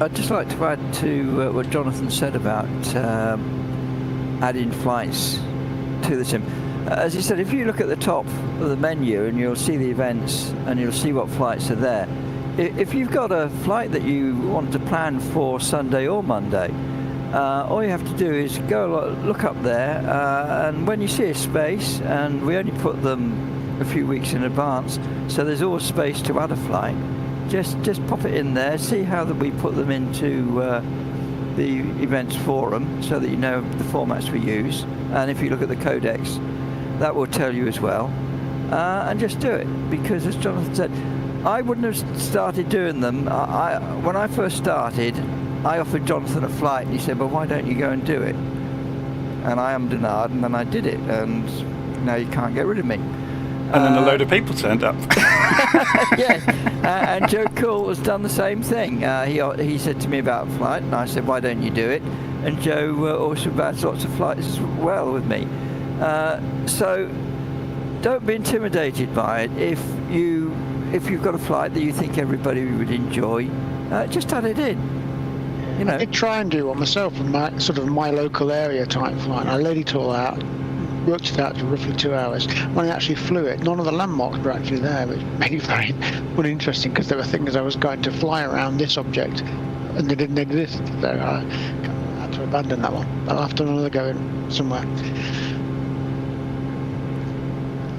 D: I'd just like to add to what Jonathan said about adding flights to the sim. As he said, if you look at the top of the menu and you'll see the events and you'll see what flights are there. If you've got a flight that you want to plan for Sunday or Monday, all you have to do is go look up there, and when you see a space, and we only put them a few weeks in advance, so there's always space to add a flight. Just pop it in there, see how that we put them into the events forum, so that you know the formats we use. And if you look at the codex, that will tell you as well. And just do it, because as Jonathan said, I wouldn't have started doing them. When I first started, I offered Jonathan a flight, and he said, "Well, why don't you go and do it?" And I am denied, and then I did it, and now you can't get rid of me.
A: And then a load of people turned up.
D: Yes, and Joe Cool has done the same thing. He said to me about a flight, and I said, "Why don't you do it?" And Joe also has lots of flights as well with me. So don't be intimidated by it. If you've got a flight that you think everybody would enjoy, just add it in. You know,
F: I try and do one myself in my local area type flight. I laid it all out, worked it out to roughly 2 hours. When I actually flew it, none of the landmarks were actually there, which made it very uninteresting because there were things I was going to fly around this object and they didn't exist. So I had to abandon that one. I'll have to do another go in somewhere.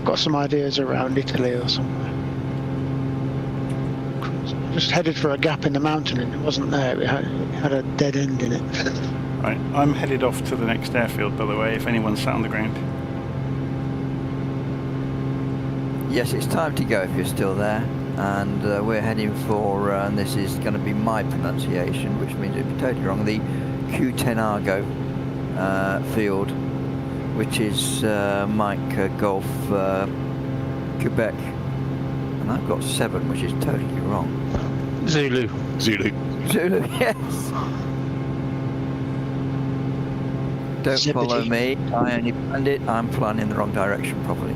F: Got some ideas around Italy or somewhere. Just headed for a gap in the mountain and it wasn't there. It had a dead end in it.
A: Right, I'm headed off to the next airfield, by the way, if anyone's sat on the ground.
D: Yes, it's time to go if you're still there. And we're heading for, and this is going to be my pronunciation, which means it'd be totally wrong, the Q10 Argo field, which is Mike Golf Quebec. And I've got 7, which is totally wrong.
P: Zulu.
G: Zulu.
D: Zulu, yes. Don't follow me. I only planned it. I'm flying in the wrong direction probably.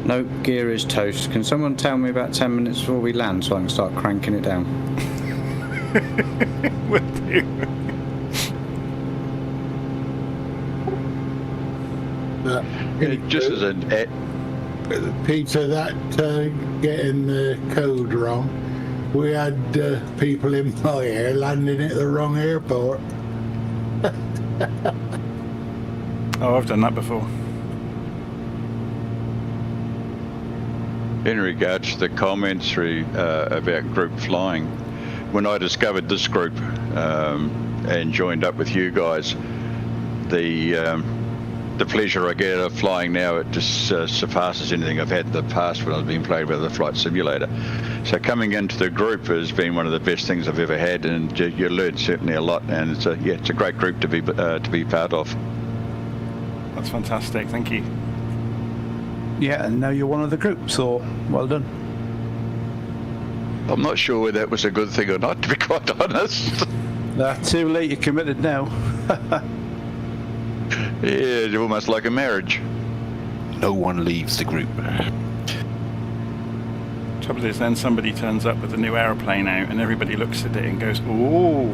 T: No, gear is toast. Can someone tell me about 10 minutes before we land so I can start cranking it down?
A: Will do.
M: Just as a Peter, that getting the code wrong, we had people in my air landing at the wrong airport.
A: Oh, I've done that before.
O: In regards to the commentary about group flying, when I discovered this group and joined up with you guys, the pleasure I get of flying now, it just surpasses anything I've had in the past when I've been playing with the flight simulator. So coming into the group has been one of the best things I've ever had, and you learn certainly a lot. And it's a great group to be part of.
A: That's fantastic. Thank you.
I: Yeah, and now you're one of the group, so well done.
O: I'm not sure whether that was a good thing or not, to be quite honest.
I: Too late, you're committed now.
O: Yeah, it's almost like a marriage.
G: No one leaves the group.
A: Trouble is, then somebody turns up with a new aeroplane out, and everybody looks at it and goes, "Ooh!"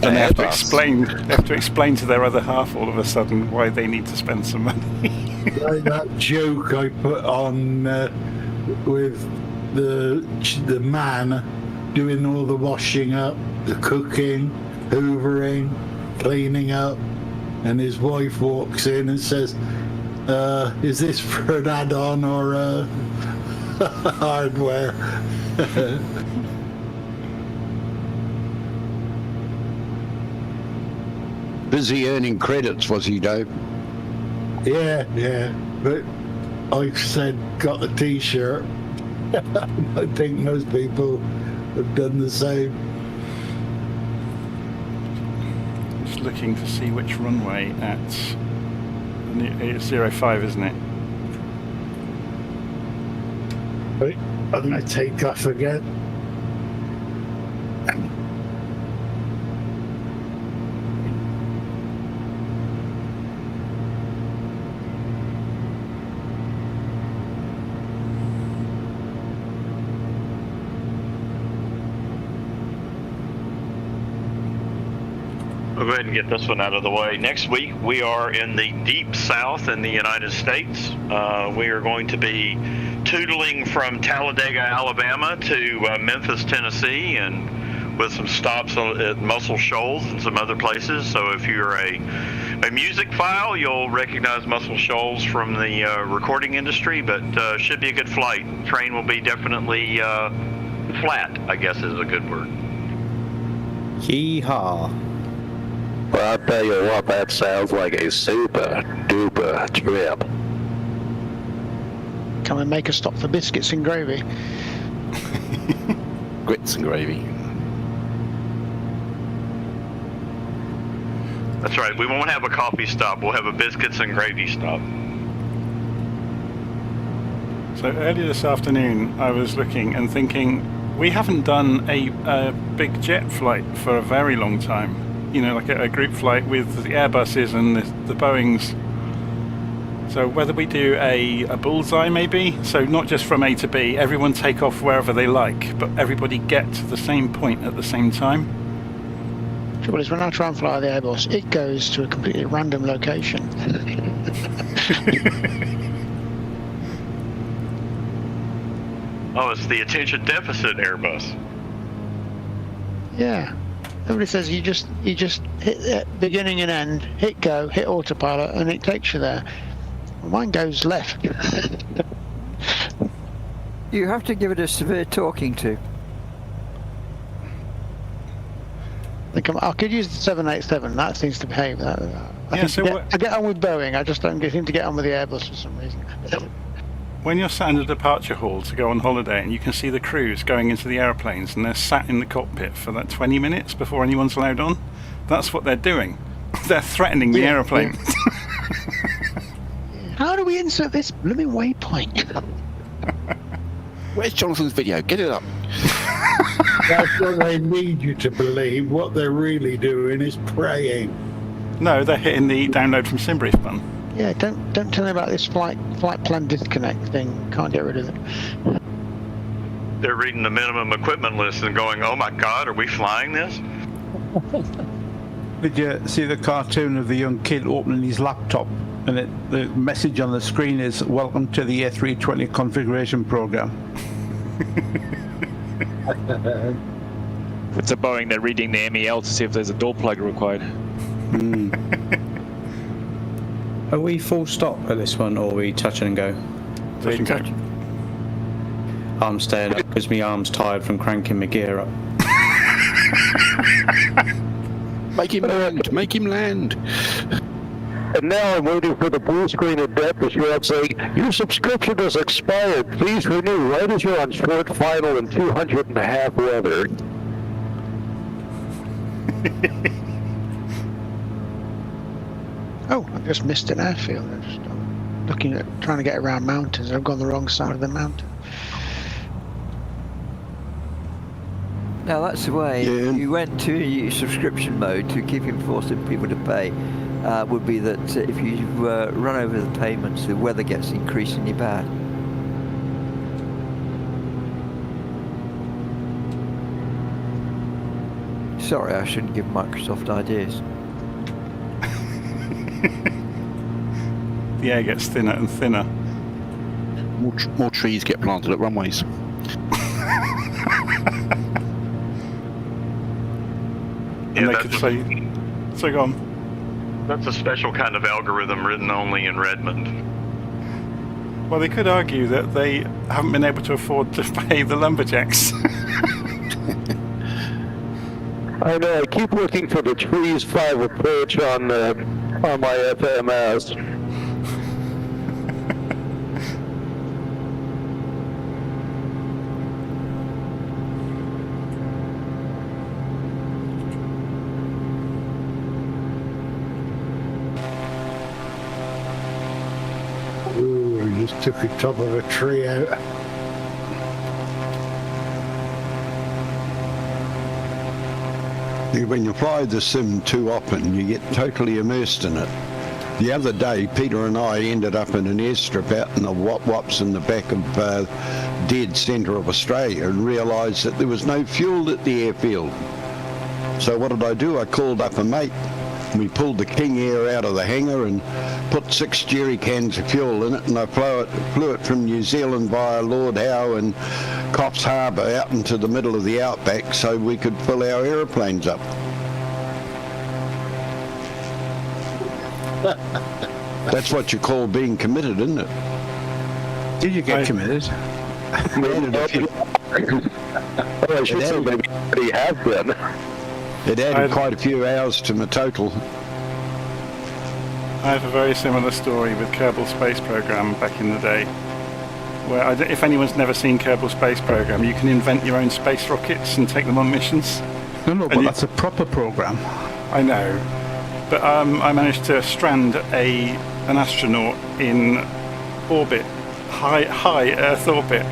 A: And they have to explain. They have to explain to their other half all of a sudden why they need to spend some money.
B: Like that joke I put on with the man doing all the washing up, the cooking, hoovering, cleaning up, and his wife walks in and says, "Is this for an add-on or hardware?"
M: Busy earning credits, was he, Dave?
B: Yeah, but I said, got the t-shirt. I think most people have done the same.
A: Just looking to see which runway at it's 05, isn't it?
B: Right, I'm going to take off again.
K: We'll go ahead and get this one out of the way. Next week, we are in the deep south in the United States. We are going to be tootling from Talladega, Alabama to Memphis, Tennessee, and with some stops at Muscle Shoals and some other places. So if you're a music file, you'll recognize Muscle Shoals from the recording industry, but should be a good flight. Train will be definitely flat, I guess is a good word.
T: Hee-haw.
R: Well, I'll tell you what, that sounds like a super duper trip.
F: Can we make a stop for biscuits and gravy?
G: Grits and gravy.
K: That's right, we won't have a coffee stop, we'll have a biscuits and gravy stop.
A: So earlier this afternoon, I was looking and thinking, we haven't done a big jet flight for a very long time. You know, like a group flight with the Airbuses and the Boeings. So whether we do a bullseye maybe, so not just from A to B, everyone take off wherever they like, but everybody get to the same point at the same time.
F: Trouble is, when I try and fly the Airbus, it goes to a completely random location.
K: Oh, it's the attention deficit Airbus.
F: Yeah. Everybody says you just hit beginning and end, hit go, hit autopilot, and it takes you there. Mine goes left.
D: You have to give it a severe talking to.
F: I could use the 787. That seems to behave. I get on with Boeing. I just don't seem to get on with the Airbus for some reason.
A: When you're sat in the departure hall to go on holiday and you can see the crews going into the airplanes and they're sat in the cockpit for that 20 minutes before anyone's allowed on, that's what they're doing. They're threatening the aeroplane.
F: How do we insert this blooming waypoint?
G: Where's Jonathan's video? Get it up.
B: That's what they need you to believe. What they're really doing is praying.
A: No, they're hitting the download from Simbrief button.
F: Yeah, don't tell me about this flight plan disconnect thing. Can't get rid of it.
K: They're reading the minimum equipment list and going, "Oh my God, are we flying this?"
I: Did you see the cartoon of the young kid opening his laptop, and the message on the screen is "Welcome to the A320 configuration program."
L: If it's a Boeing, they're reading the MEL to see if there's a door plug required.
T: Are we full stop at this one, or are we touch and go?
A: Touch and go.
T: I'm staying up because my arm's tired from cranking my gear up.
G: Make him land! Make him land!
R: And now I'm waiting for the blue screen of death to show up saying, "Your subscription has expired. Please renew right as you're on short final and 200.5 weather."
F: Oh, I've just missed an airfield. I'm looking at trying to get around mountains. I've gone the wrong side of the mountain.
D: Now that's the way you went to subscription mode to keep forcing people to pay. Would be that if you run over the payments, the weather gets increasingly bad. Sorry, I shouldn't give Microsoft ideas.
A: The air gets thinner and thinner.
G: More trees get planted at runways.
A: And they could say, so go on.
K: That's a special kind of algorithm written only in Redmond.
A: Well, they could argue that they haven't been able to afford to pay the lumberjacks.
R: I know. I keep looking for the Trees 5 approach on my FMS.
B: Ooh, just took the top of a tree out.
M: When you fly the sim too often, you get totally immersed in it. The other day, Peter and I ended up in an airstrip out in the Wop-Wops in the back of dead centre of Australia and realised that there was no fuel at the airfield. So what did I do? I called up a mate. We pulled the King Air out of the hangar and put 6 jerry cans of fuel in it, and I flew it from New Zealand via Lord Howe and Coffs Harbour out into the middle of the outback so we could fill our aeroplanes up. That's what you call being committed, isn't it?
I: Did you get committed?
R: Oh, I should say maybe already have been.
M: It added quite a few hours to my total.
A: I have a very similar story with Kerbal Space Program back in the day, where if anyone's never seen Kerbal Space Program, you can invent your own space rockets and take them on missions.
I: No, but that's a proper program.
A: I know, but I managed to strand an astronaut in orbit, high Earth orbit,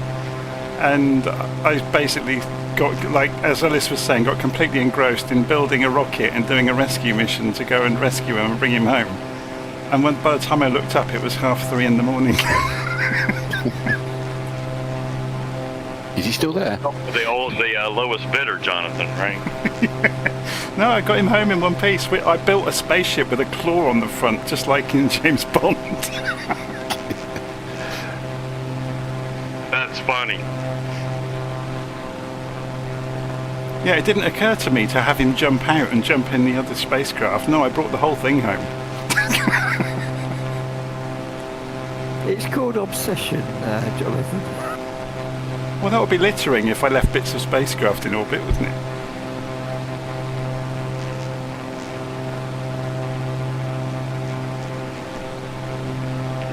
A: and I basically got, like as Alice was saying, got completely engrossed in building a rocket and doing a rescue mission to go and rescue him and bring him home. And by the time I looked up, it was 3:30 in the morning.
G: Is he still there?
K: The lowest bidder, Jonathan, right?
A: No, I got him home in one piece. I built a spaceship with a claw on the front, just like in James Bond.
K: That's funny.
A: Yeah, it didn't occur to me to have him jump out and jump in the other spacecraft. No, I brought the whole thing home.
D: It's called obsession, Jonathan.
A: Well, that would be littering if I left bits of spacecraft in orbit, wouldn't it?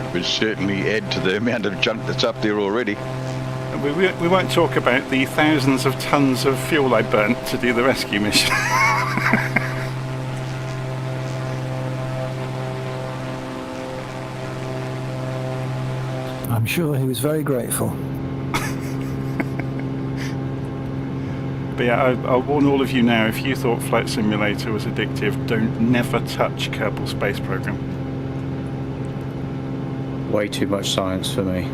O: It would certainly add to the amount of junk that's up there already.
A: We won't talk about the thousands of tons of fuel I burnt to do the rescue mission.
Q: I'm sure he was very grateful.
A: But yeah, I'll warn all of you now, if you thought Flight Simulator was addictive, never touch Kerbal Space Program.
T: Way too much science for me.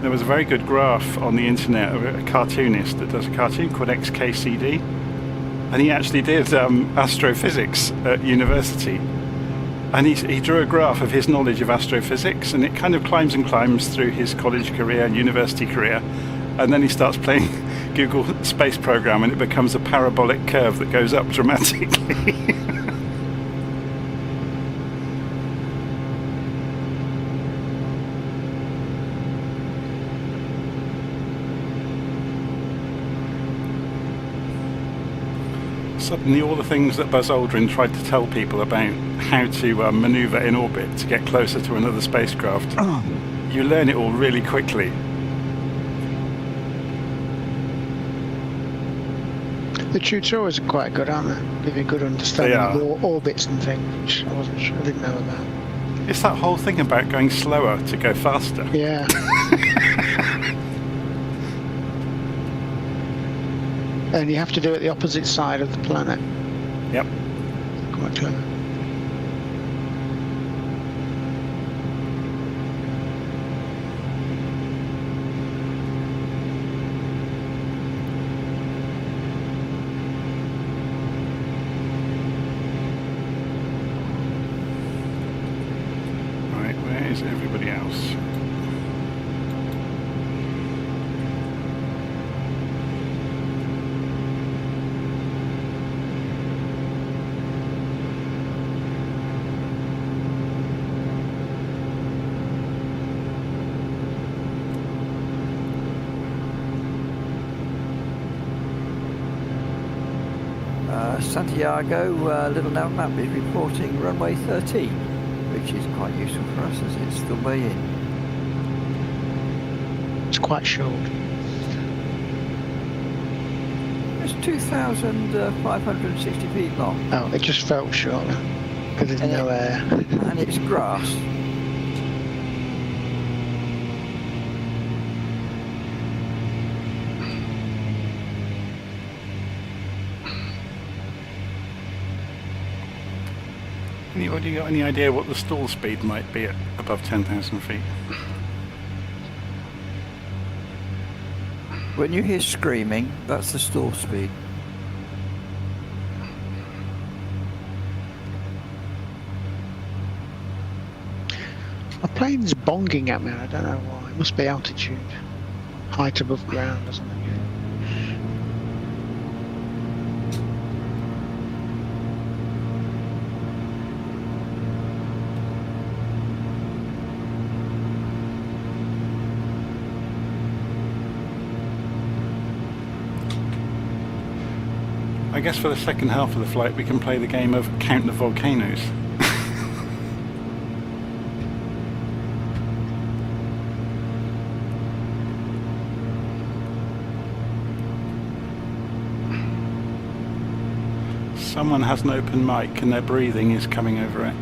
A: There was a very good graph on the internet of a cartoonist that does a cartoon called XKCD, and he actually did astrophysics at university. And he drew a graph of his knowledge of astrophysics, and it kind of climbs and climbs through his college career and university career. And then he starts playing Google Space Program, and it becomes a parabolic curve that goes up dramatically. Suddenly all the things that Buzz Aldrin tried to tell people about how to maneuver in orbit to get closer to another spacecraft, you learn it all really quickly.
F: The tutorials are quite good, aren't they? Give you a good understanding of orbits and things, which I wasn't sure, I didn't know about.
A: It's that whole thing about going slower to go faster.
F: Yeah. And you have to do it the opposite side of the planet.
A: Yep.
F: Quite clever.
A: Right, where is everybody else?
D: Santiago, LittleNavMap is reporting runway 13, which is quite useful for us as it's the way in.
F: It's quite short.
D: It's 2,560 feet long.
F: Oh, it just felt short because there's no air.
D: And it's grass.
A: Have you got any idea what the stall speed might be at above 10,000 feet?
D: When you hear screaming, that's the stall speed.
F: My plane's bonging at me, I don't know why. It must be altitude. Height above ground or something.
A: I guess for the second half of the flight we can play the game of Count the Volcanoes. Someone has an open mic and their breathing is coming over it.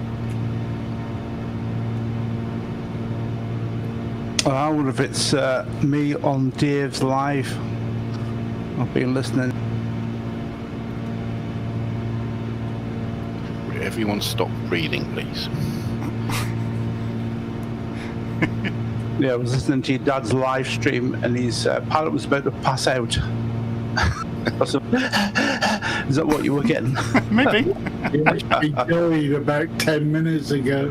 I: I wonder if it's me on Dave's live. I've been listening.
G: everyone stop breathing, please?
I: Yeah, I was listening to your dad's live stream, and his pilot was about to pass out. Is that what you were getting?
A: Maybe.
B: He actually died about 10 minutes ago.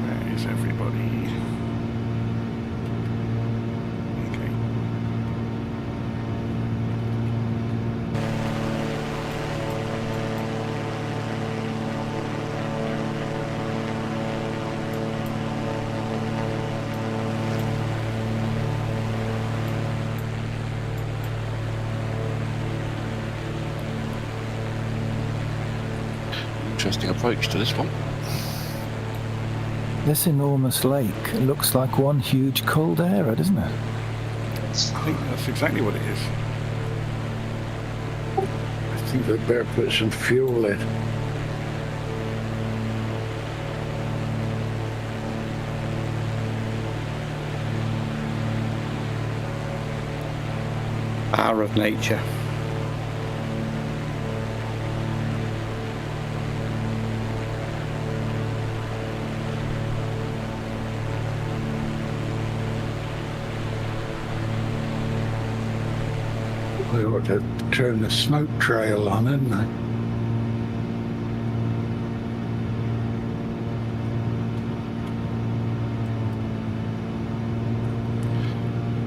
A: Where is everybody? Okay.
G: Interesting approach to this one.
Q: This enormous lake looks like one huge caldera, doesn't it?
A: I think that's exactly what it is.
B: I think they better put some fuel in.
T: Power of nature.
B: They ought to turn the smoke trail on, hadn't they?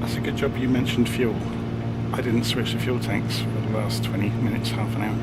A: That's a good job you mentioned fuel. I didn't switch the fuel tanks for the last 20 minutes, half an hour.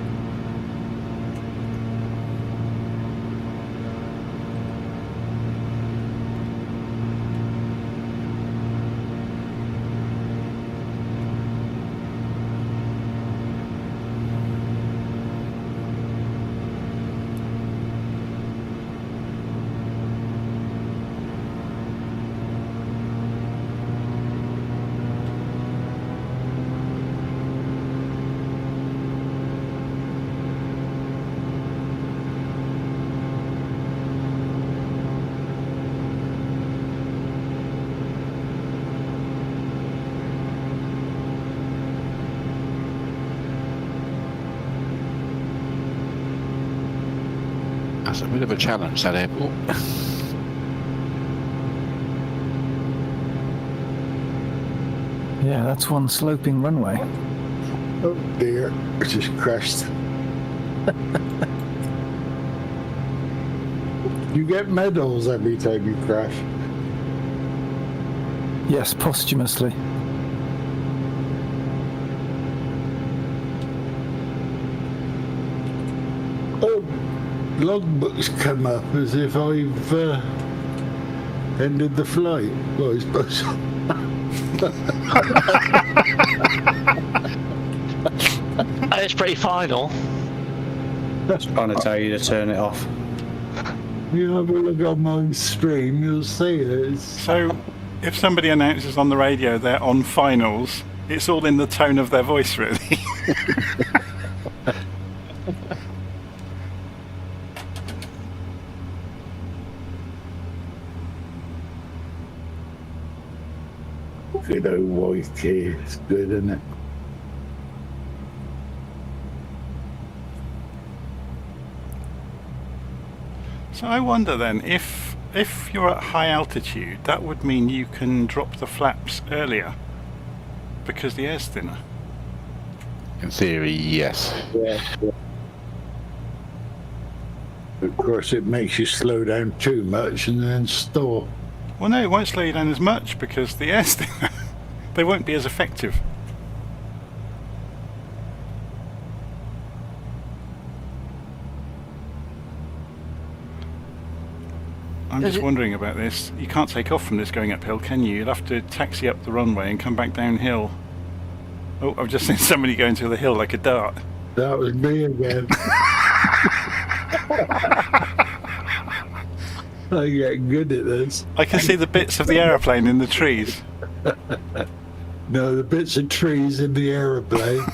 G: That's a bit of a challenge, that airport.
Q: Yeah, that's one sloping runway.
B: Oh dear, it just crashed. You get medals every time you crash.
Q: Yes, posthumously.
B: Oh, logbooks come up as if I've ended the flight. Well, I suppose.
P: It's pretty final.
T: That's trying to tell you to turn it off.
B: You have a look on my stream, you'll see it.
A: So, if somebody announces on the radio they're on finals, it's all in the tone of their voice, really.
B: Good old white key, it's good, isn't it?
A: So I wonder then, if you're at high altitude, that would mean you can drop the flaps earlier because the air's thinner.
G: In theory, yes.
B: Yeah. Of course, it makes you slow down too much and then stall.
A: Well, no, it won't slow you down as much because the air's thinner. They won't be as effective. I'm just wondering about this. You can't take off from this going uphill, can you? You'll have to taxi up the runway and come back downhill. Oh, I've just seen somebody going through the hill like a dart.
B: That was me again. I get good at this.
A: I can see the bits of the aeroplane in the trees.
B: No, the bits of trees in the aeroplane.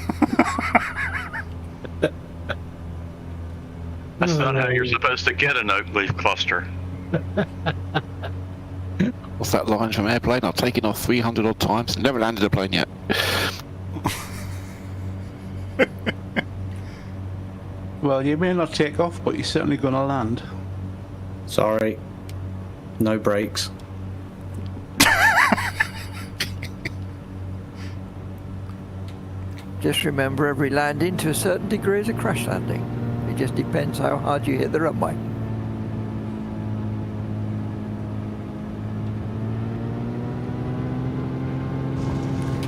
K: That's not how you're supposed to get an oak leaf cluster.
G: What's that line from Airplane? I've taken off 300 odd times and never landed a plane yet.
I: Well, you may not take off, but you're certainly going to land.
T: Sorry. No brakes.
D: Just remember, every landing to a certain degree is a crash landing. It just depends how hard you hit the runway.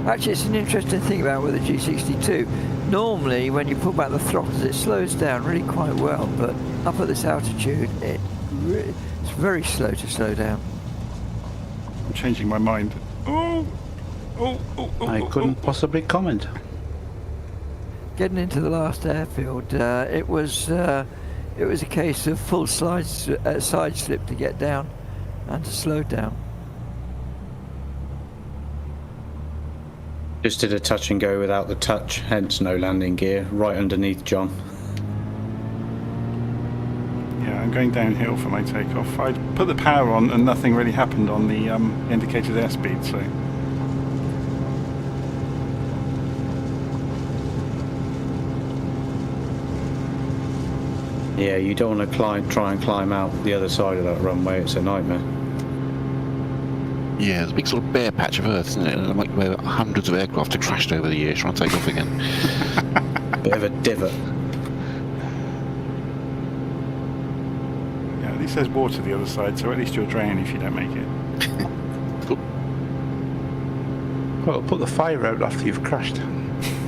D: Actually, it's an interesting thing about with the G62. Normally, when you pull back the throttles, it slows down really quite well, but up at this altitude, it's very slow to slow down.
A: I'm changing my mind.
I: I couldn't possibly comment.
D: Getting into the last airfield, it was a case of full side slip to get down and to slow down.
T: Just did a touch and go without the touch, hence no landing gear, right underneath John.
A: Yeah, I'm going downhill for my takeoff. I put the power on and nothing really happened on the indicated airspeed, so...
T: Yeah, you don't want to try and climb out the other side of that runway, it's a nightmare.
G: Yeah, there's a big sort of bare patch of earth, isn't it? And like where hundreds of aircraft have crashed over the years trying to take off again.
T: Bit of a divot.
A: Yeah, at least there's water the other side, so at least you'll drain if you don't make it.
G: Cool.
I: Well, put the fire out after you've crashed.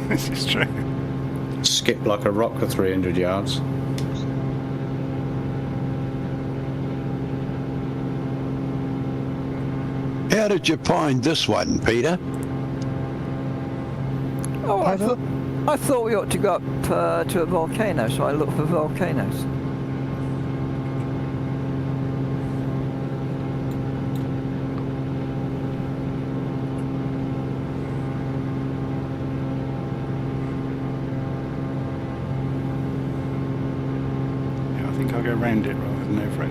A: This is true.
T: Skip like a rock for 300 yards.
J: How did you find this one, Peter?
D: Oh, I thought we ought to go up to a volcano, so I looked for volcanoes.
A: Yeah, I think I'll go round it rather than over it.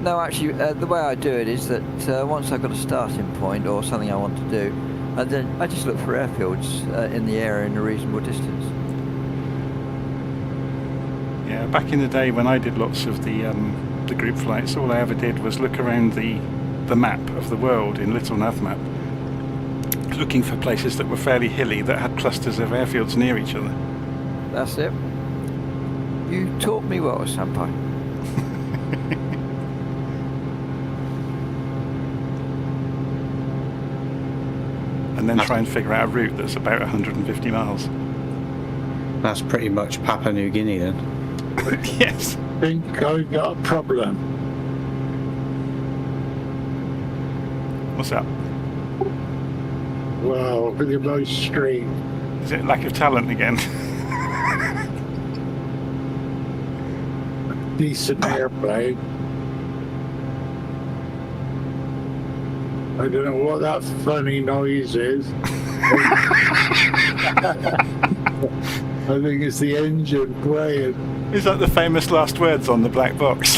D: No, actually, the way I do it is that once I've got a starting point or something I want to do, then I just look for airfields in the area in a reasonable distance.
A: Yeah, back in the day when I did lots of the group flights, all I ever did was look around the map of the world in LittleNavMap, looking for places that were fairly hilly that had clusters of airfields near each other.
D: That's it. You taught me well, Senpai.
A: And then try and figure out a route that's about 150 miles.
T: That's pretty much Papua New Guinea then.
A: Yes.
B: I think I got a problem.
A: What's that?
B: Well, with your most straight.
A: Is it lack of talent again?
B: Decent airplane. I don't know what that funny noise is. I think it's the engine playing.
A: Is that the famous last words on the black box?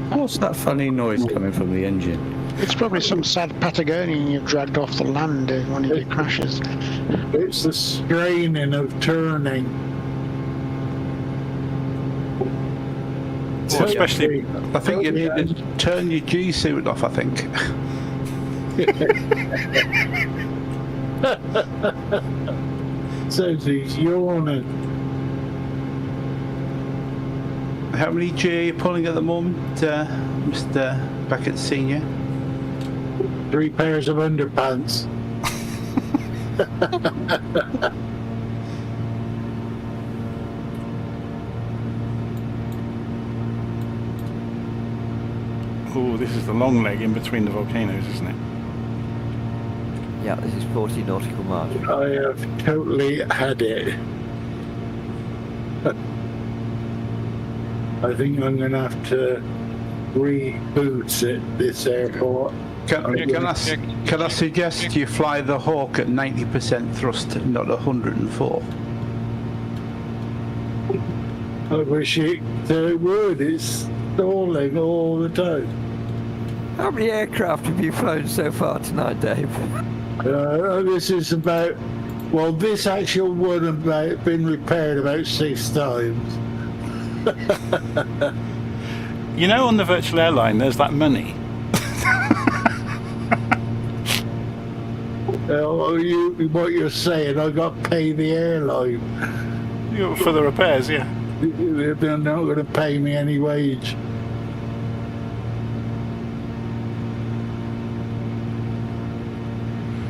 T: What's that funny noise coming from the engine?
F: It's probably some sad Patagonian you've dragged off the land in one of your crashes.
B: It's the straining of turning.
I: Well, especially, I think you need to turn your G suit off, I think.
B: Says he's yawning.
I: How many G are you pulling at the moment, Mr. Beckett Senior?
B: 3 pairs of underpants.
A: Oh, this is the long leg in between the volcanoes, isn't it?
D: Yeah, this is 40 nautical miles.
B: I have totally had it. I think I'm going to have to reboot at this airport.
I: Can I suggest you fly the Hawk at 90% thrust, not 104?
B: I wish it would. It's stalling all the time.
D: How many aircraft have you flown so far tonight, Dave?
B: This is about, well, this actual one about been repaired about 6 times.
A: You know, on the virtual airline, there's that money.
B: What you're saying, I got to pay the airline.
A: For the repairs, yeah.
B: They're not going to pay me any wage.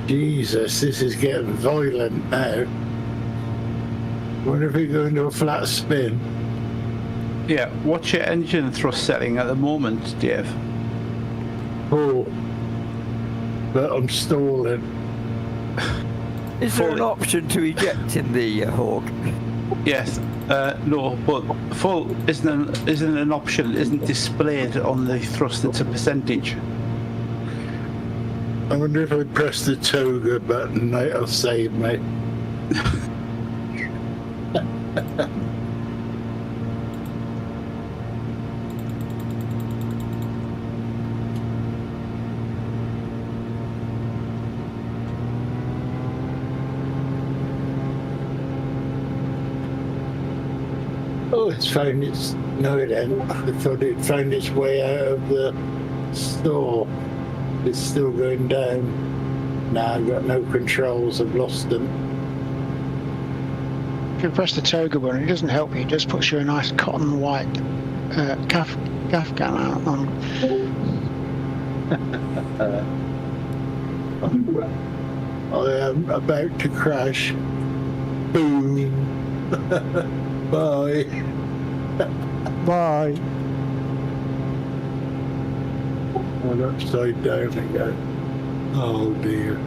B: Jesus, this is getting violent now. Wonder if we go into a flat spin.
I: Yeah, what's your engine thrust setting at the moment, Dave?
B: Oh, but I'm stalling.
D: Is there an option to eject in the Hawk?
I: Yes. No, but full isn't an option. It isn't displayed on the thrust. It's a percentage.
B: I wonder if I press the toga button, that'll save me. Oh, it's found its... No, it hasn't. I thought it found its way out of the store. It's still going down. Nah, I've got no controls. I've lost them.
F: If you press the toga button, it doesn't help you. It just puts you a nice cotton white Afghan out on.
B: I am about to crash. Boom. Bye. Bye. I'm upside down again. Oh dear.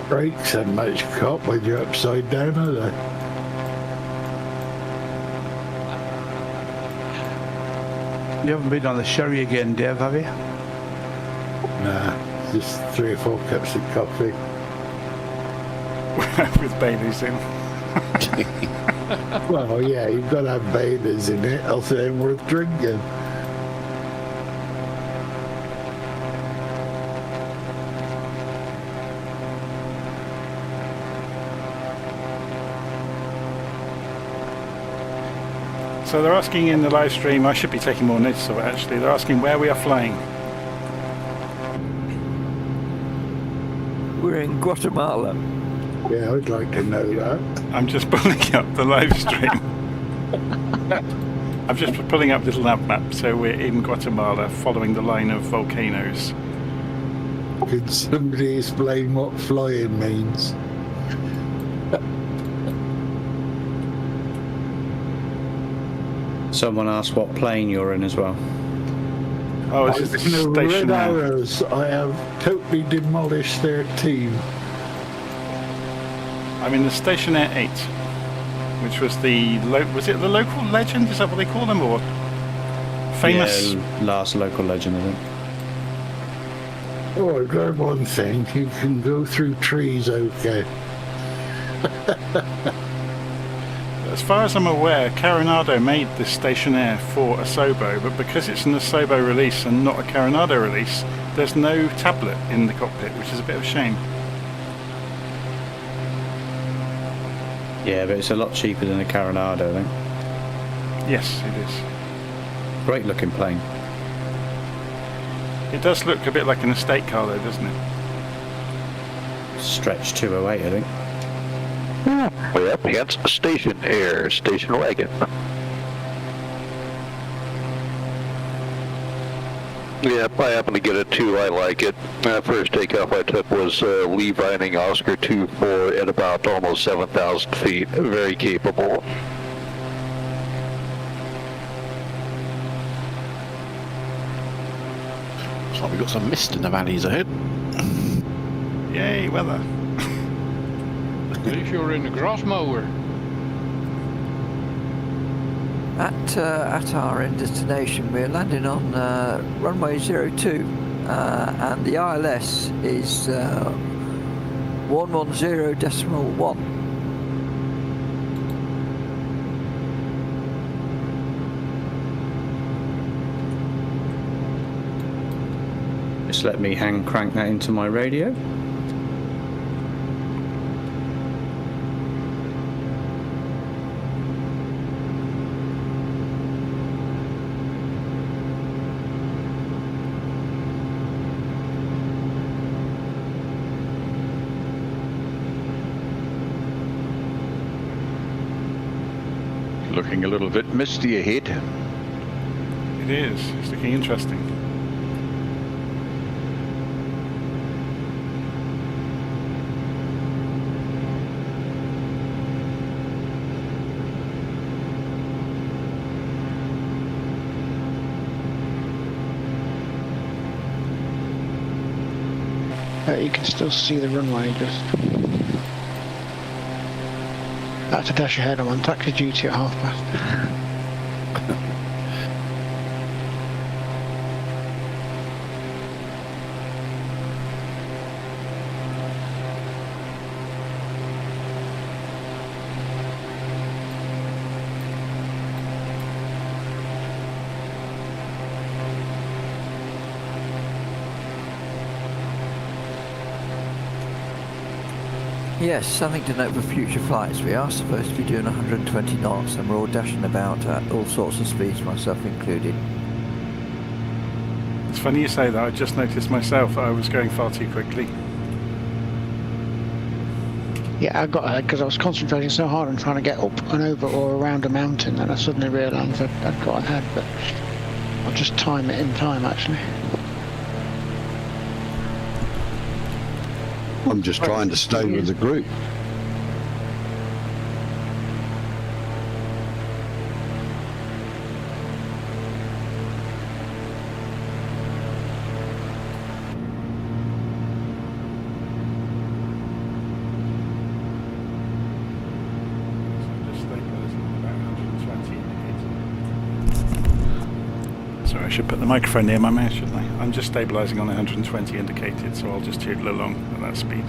B: Brakes haven't much cop when you're upside down, are they?
I: You haven't been on the sherry again, Dave, have you?
B: Nah, just 3 or 4 cups of coffee.
A: With Baileys in.
B: Well, yeah, you've got to have Baileys in it, else it ain't worth drinking.
A: So they're asking in the live stream, I should be taking more notice of it actually, they're asking where we are flying.
D: We're in Guatemala.
B: Yeah, I'd like to know that.
A: I'm just pulling up the live stream. I'm just pulling up LittleNavMap, so we're in Guatemala following the line of volcanoes.
B: Could somebody explain what flying means?
T: Someone asked what plane you're in as well.
A: Oh, this is the
B: Red
A: station.
B: Arrows. I have totally demolished their team.
A: I'm in the Stationaire 8, which was the was it the local legend? Is that what they call them, or famous?
T: Yeah, last local legend, I think.
B: Oh, I've learned one thing. You can go through trees, okay.
A: As far as I'm aware, Carenado made this Stationaire for Asobo, but because it's an Asobo release and not a Carenado release, there's no tablet in the cockpit, which is a bit of a shame.
T: Yeah, but it's a lot cheaper than a Carenado, I think.
A: Yes, it is.
T: Great looking plane.
A: It does look a bit like an estate car though, doesn't it?
T: Stretch 208, I think.
R: We're up against station air, station wagon. Yep, I happen to get it too. I like it. First takeoff I took was Levining Oscar 2-4 at about almost 7,000 feet. Very capable.
G: So we've got some mist in the valleys ahead.
A: Yay, weather.
H: If you're in a grass mower.
D: At our end destination, we're landing on runway 02, and the ILS is 110.1.
T: Just let me hand crank that into my radio.
J: Looking a little bit misty ahead.
A: It is. It's looking interesting.
F: You can still see the runway, just about to dash ahead. I'm on taxi duty at past.
D: Yes, something to note for future flights. We are supposed to be doing 120 knots and we're all dashing about at all sorts of speeds, myself included.
A: It's funny you say that. I just noticed myself that I was going far too quickly.
F: Yeah, I got ahead because I was concentrating so hard on trying to get up and over or around a mountain, and I suddenly realised I'd got ahead, but I'll just time it in time actually.
J: I'm just trying to stay with the group.
A: Sorry, I should put the microphone near my mouth, shouldn't I? I'm just stabilising on 120 indicated, so I'll just tootle along at that speed.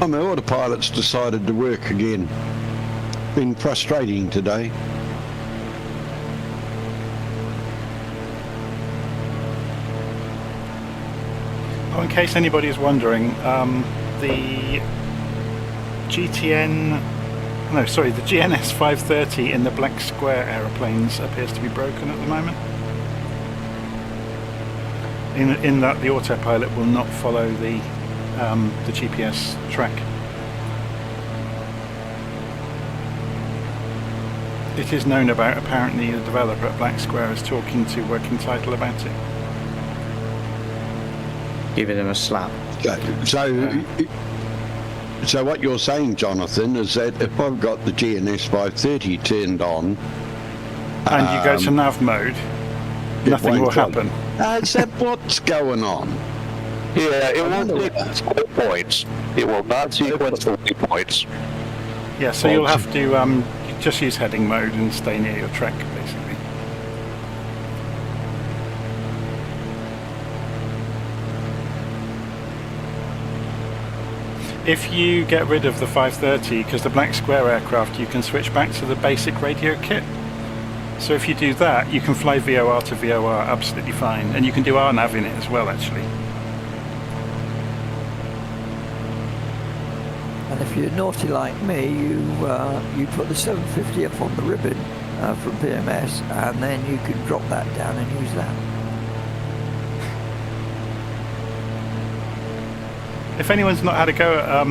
J: Oh, my autopilot's decided to work again. Been frustrating today.
A: Oh, in case anybody is wondering, the GTN, no, sorry, the GNS 530 in the black square aeroplanes appears to be broken at the moment. In that the autopilot will not follow the GPS track. It is known about. Apparently the developer at Black Square is talking to Working Title about it.
T: Giving them a slap.
J: So what you're saying, Jonathan, is that if I've got the GNS 530 turned on
A: and you go to nav mode, nothing will happen.
J: Is that what's going on?
R: Yeah, it won't sequence waypoints. It will not sequence the waypoints.
A: Yeah, so you'll have to just use heading mode and stay near your track, basically. If you get rid of the 530, because the Black Square aircraft, you can switch back to the basic radio kit. So if you do that, you can fly VOR to VOR absolutely fine, and you can do RNAV in it as well, actually.
D: And if you're naughty like me, you put the 750 up on the ribbon from PMS, and then you can drop that down and use that.
A: If anyone's not had a go at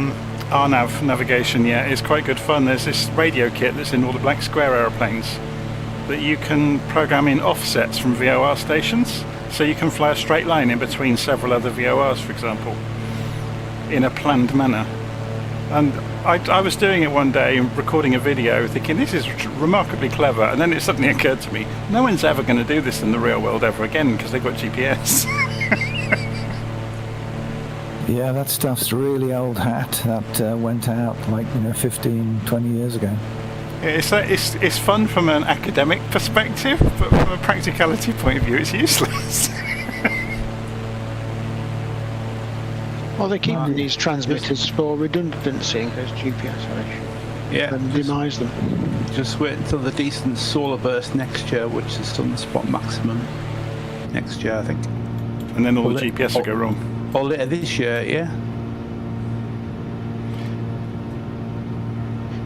A: RNAV navigation yet, it's quite good fun. There's this radio kit that's in all the Black Square aeroplanes that you can program in offsets from VOR stations, so you can fly a straight line in between several other VORs, for example, in a planned manner. And I was doing it one day, recording a video, thinking this is remarkably clever, and then it suddenly occurred to me, no one's ever going to do this in the real world ever again because they've got GPS.
Q: Yeah, that stuff's really old hat. That went out like 15, 20 years ago.
A: It's fun from an academic perspective, but from a practicality point of view, it's useless.
F: Well, they keep these transmitters for redundancy in case GPS are issued.
I: Yeah.
F: And demise them.
I: Just wait until the decent solar burst next year, which is sunspot maximum next year, I think.
A: And then all the GPS will go wrong.
I: Or later this year, yeah.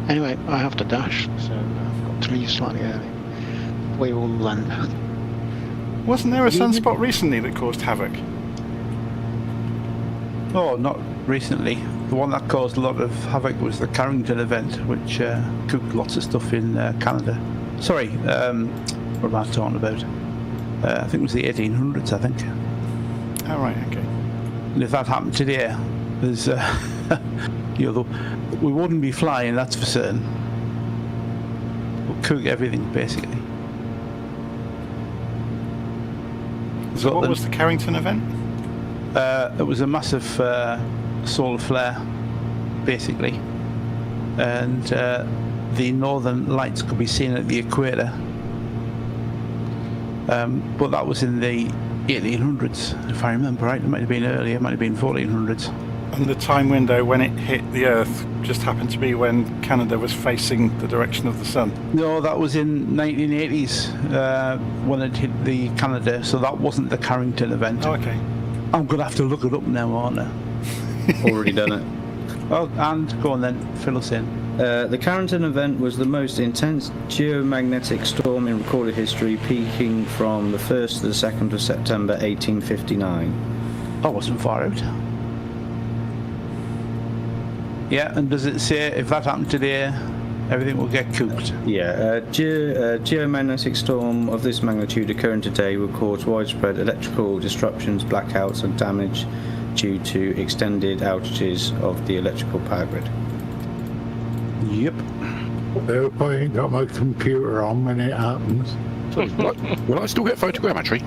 F: Anyway, I have to dash, so I've got to leave slightly early. We will land.
A: Wasn't there a sunspot recently that caused havoc?
I: Oh, not recently. The one that caused a lot of havoc was the Carrington event, which cooked lots of stuff in Canada. Sorry, what am I talking about? I think it was the 1800s, I think.
A: Oh, right, okay.
I: And if that happened today, there's, we wouldn't be flying, that's for certain. We'll cook everything, basically.
A: So what was the Carrington event?
I: It was a massive solar flare, basically, and the northern lights could be seen at the equator. But that was in the 1800s, if I remember right. It might have been earlier, it might have been 1400s.
A: And the time window when it hit the Earth just happened to be when Canada was facing the direction of the sun?
I: No, that was in 1980s when it hit the Canada, so that wasn't the Carrington event.
A: Oh, okay.
I: I'm going to have to look it up now, aren't I?
N: Already done it.
I: Oh, and go on then, fill us in.
N: The Carrington event was the most intense geomagnetic storm in recorded history, peaking from the 1st to the 2nd of September 1859.
I: I wasn't far out. Yeah, and does it say if that happened today, everything will get cooked?
N: Yeah, geomagnetic storm of this magnitude occurring today will cause widespread electrical disruptions, blackouts and damage due to extended outages of the electrical power grid.
I: Yep.
B: I hope I ain't got my computer on when it happens.
G: So, will I still get photogrammetry?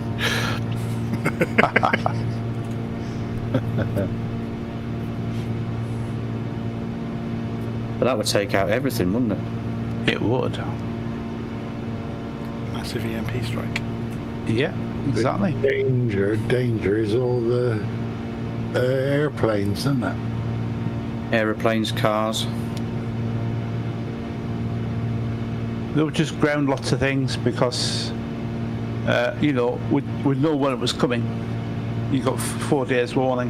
N: But that would take out everything, wouldn't it?
I: It would.
A: Massive EMP strike.
I: Yeah, exactly.
B: Danger is all the airplanes, isn't it?
N: Aeroplanes, cars.
I: They'll just ground lots of things because, we'd know when it was coming. You got 4 days warning.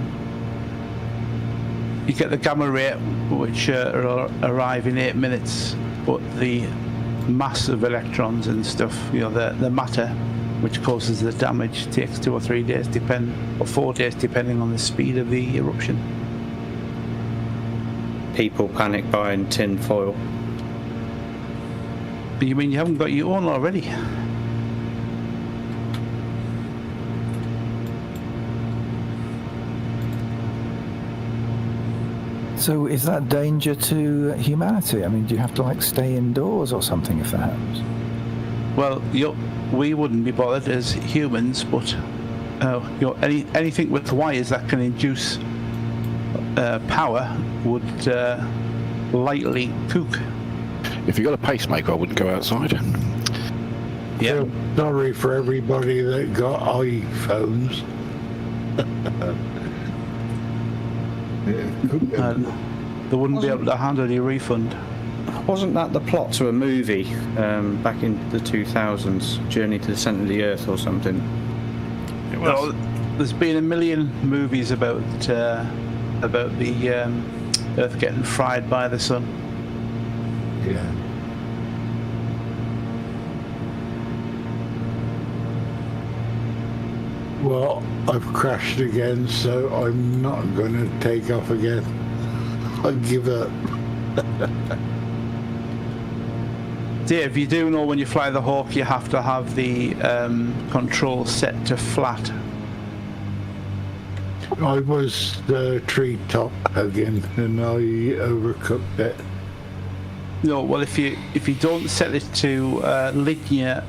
I: You get the gamma ray, which arrive in 8 minutes, but the mass of electrons and stuff, the matter, which causes the damage, takes 2 or 3 days, or 4 days, depending on the speed of the eruption.
N: People panic buying tin foil.
I: But you mean you haven't got your own already?
Q: So is that danger to humanity? I mean, do you have to stay indoors or something if that happens?
I: Well, we wouldn't be bothered as humans, but anything with wires that can induce power would lightly cook.
G: If you got a pacemaker, I wouldn't go outside.
I: Yeah.
B: Sorry for everybody that got iPhones.
I: They wouldn't be able to handle your refund.
N: Wasn't that the plot to a movie back in the 2000s, Journey to the Centre of the Earth or something?
A: It was.
I: No, there's been a million movies about the Earth getting fried by the sun.
B: Yeah. Well, I've crashed again, so I'm not going to take off again. I give up.
I: Dave, you do know when you fly the Hawk, you have to have the control set to flat.
B: I was the treetop again, and I overcooked it.
I: No, well, if you don't set it to linear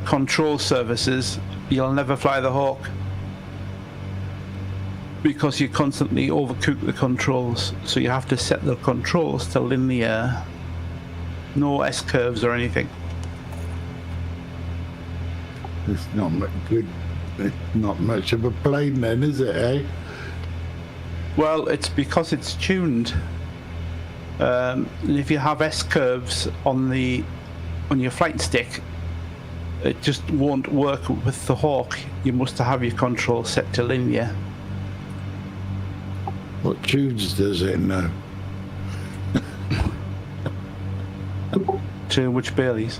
I: control surfaces, you'll never fly the Hawk. because you constantly overcook the controls. So you have to set the controls to linear, no S-curves or anything.
B: It's not much good. It's not much of a plane then, is it, eh?
I: Well, it's because it's tuned. And if you have S-curves on your flight stick, it just won't work with the Hawk. You must have your control set to linear.
B: What tunes does it know?
I: Too much Baileys.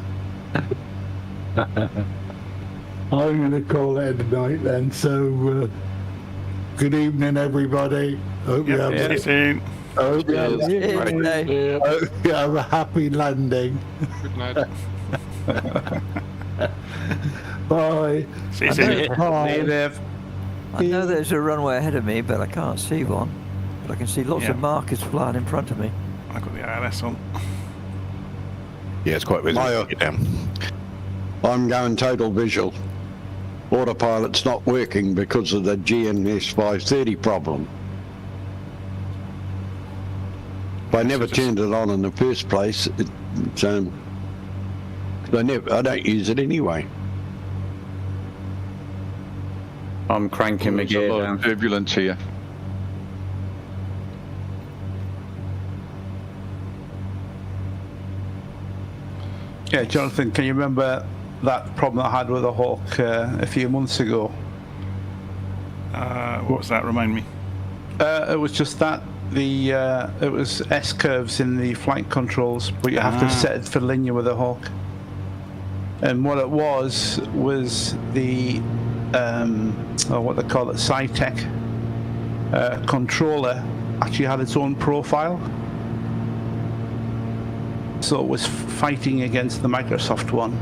B: I'm going to call it a night then. So, good evening, everybody. Hope you have a happy landing.
H: Good night.
B: Bye.
A: See you soon.
B: Bye.
D: I know there's a runway ahead of me, but I can't see one. But I can see lots of markers flying in front of me.
A: I've got the ILS on.
G: Yeah, it's quite visible.
J: I'm going total visual. Autopilot's not working because of the GNS 530 problem. I never turned it on in the first place. I don't use it anyway.
T: I'm cranking my gear down.
O: Turbulence here.
I: Yeah, Jonathan, can you remember that problem I had with the Hawk a few months ago?
A: What was that? Remind me.
I: It was just that it was S-curves in the flight controls, but you have to set it for linear with the Hawk. And what it was the what they call it, SciTech controller actually had its own profile. So it was fighting against the Microsoft one.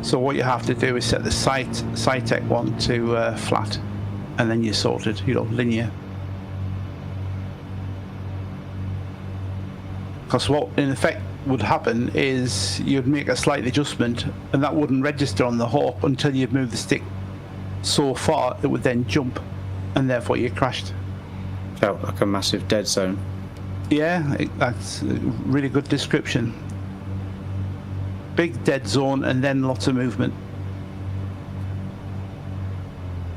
I: So what you have to do is set the SciTech one to flat, and then you're sorted, linear. Because what in effect would happen is you'd make a slight adjustment, and that wouldn't register on the Hawk until you'd move the stick so far it would then jump, and therefore you crashed.
T: Felt like a massive dead zone.
I: Yeah, that's a really good description. Big dead zone and then lots of movement.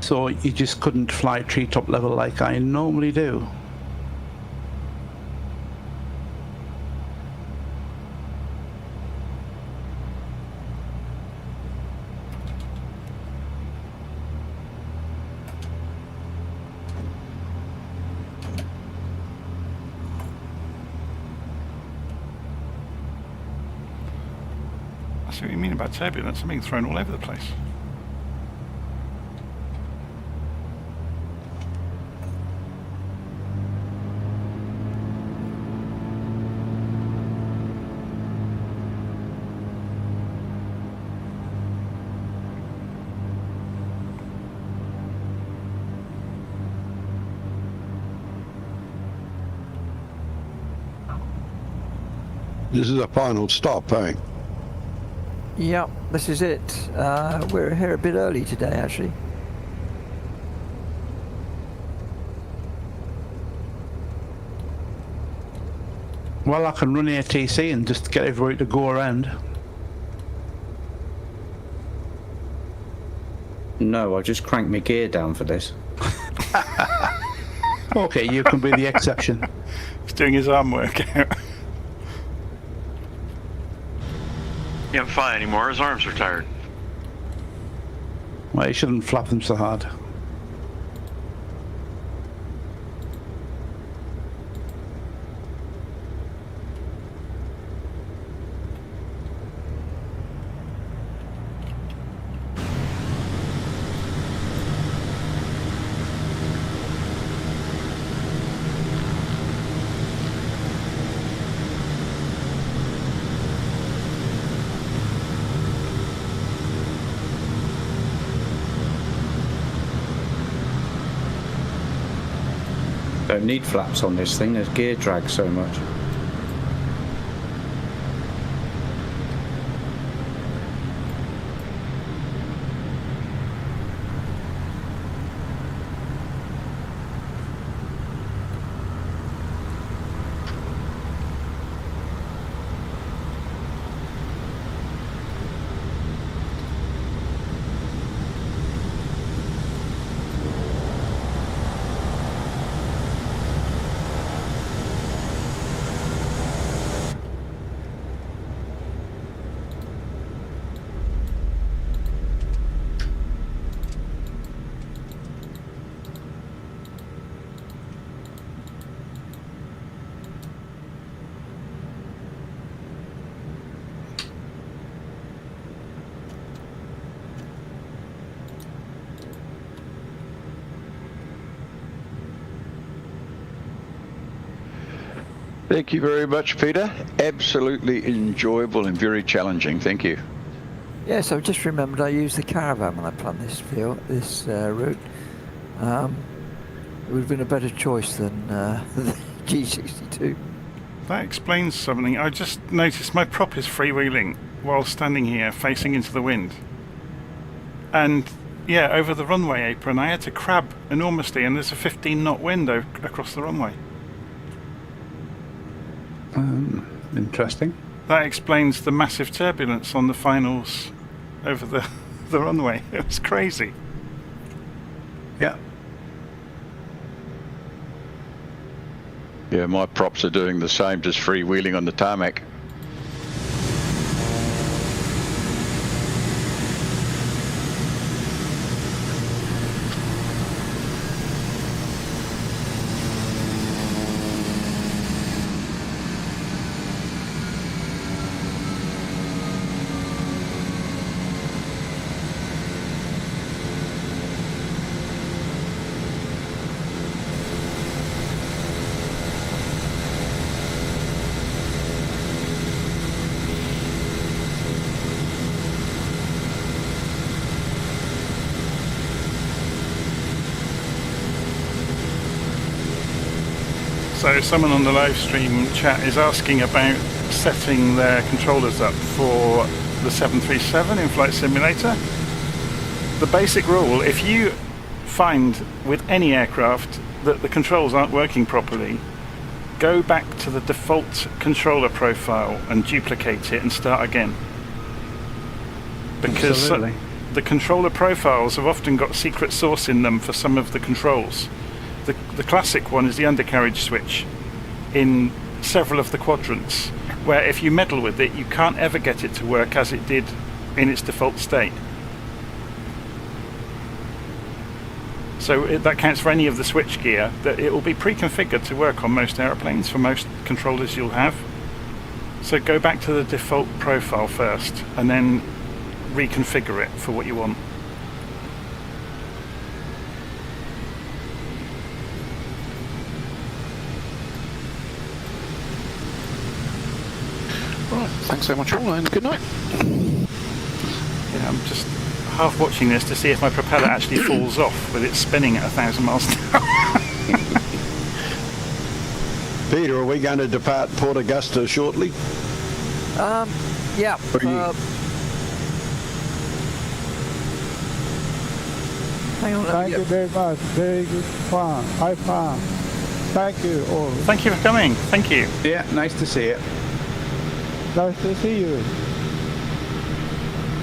I: So you just couldn't fly treetop level like I normally do.
A: I see what you mean about turbulence. I'm being thrown all over the place.
J: This is a final stop, eh?
D: Yep, this is it. We're here a bit early today, actually.
I: Well, I can run ATC and just get everybody to go around.
T: No, I just cranked my gear down for this.
I: Okay, you can be the exception.
A: He's doing his arm workout.
K: He can't fly anymore. His arms are tired.
I: Well, you shouldn't flap them so hard.
T: Don't need flaps on this thing, there's gear drag so much.
O: Thank you very much, Peter. Absolutely enjoyable and very challenging. Thank you.
D: Yes, I've just remembered I used the caravan when I planned this route. It would have been a better choice than the G62.
A: That explains something. I just noticed my prop is freewheeling while standing here facing into the wind. And yeah, over the runway apron I had to crab enormously, and there's a 15-knot wind across the runway.
I: Interesting.
A: That explains the massive turbulence on the finals over the runway. It was crazy.
I: Yeah.
O: Yeah, my props are doing the same, just freewheeling on the tarmac.
A: So someone on the live stream chat is asking about setting their controllers up for the 737 in Flight Simulator. The basic rule, if you find with any aircraft that the controls aren't working properly, go back to the default controller profile and duplicate it and start again. Because the controller profiles have often got secret sauce in them for some of the controls. The classic one is the undercarriage switch in several of the quadrants, where if you meddle with it, you can't ever get it to work as it did in its default state. So that counts for any of the switch gear, that it will be pre-configured to work on most aeroplanes for most controllers you'll have. So go back to the default profile first and then reconfigure it for what you want.
G: Right, thanks so much all, and good night.
A: Yeah, I'm just half watching this to see if my propeller actually falls off with it spinning at 1,000 miles an hour.
J: Peter, are we going to depart Port Augusta shortly?
D: Yeah. Hang on.
M: Thank you very much. Very good fun. High fun. Thank you all.
A: Thank you for coming. Thank you.
I: Yeah, nice to see you.
M: Nice to see you.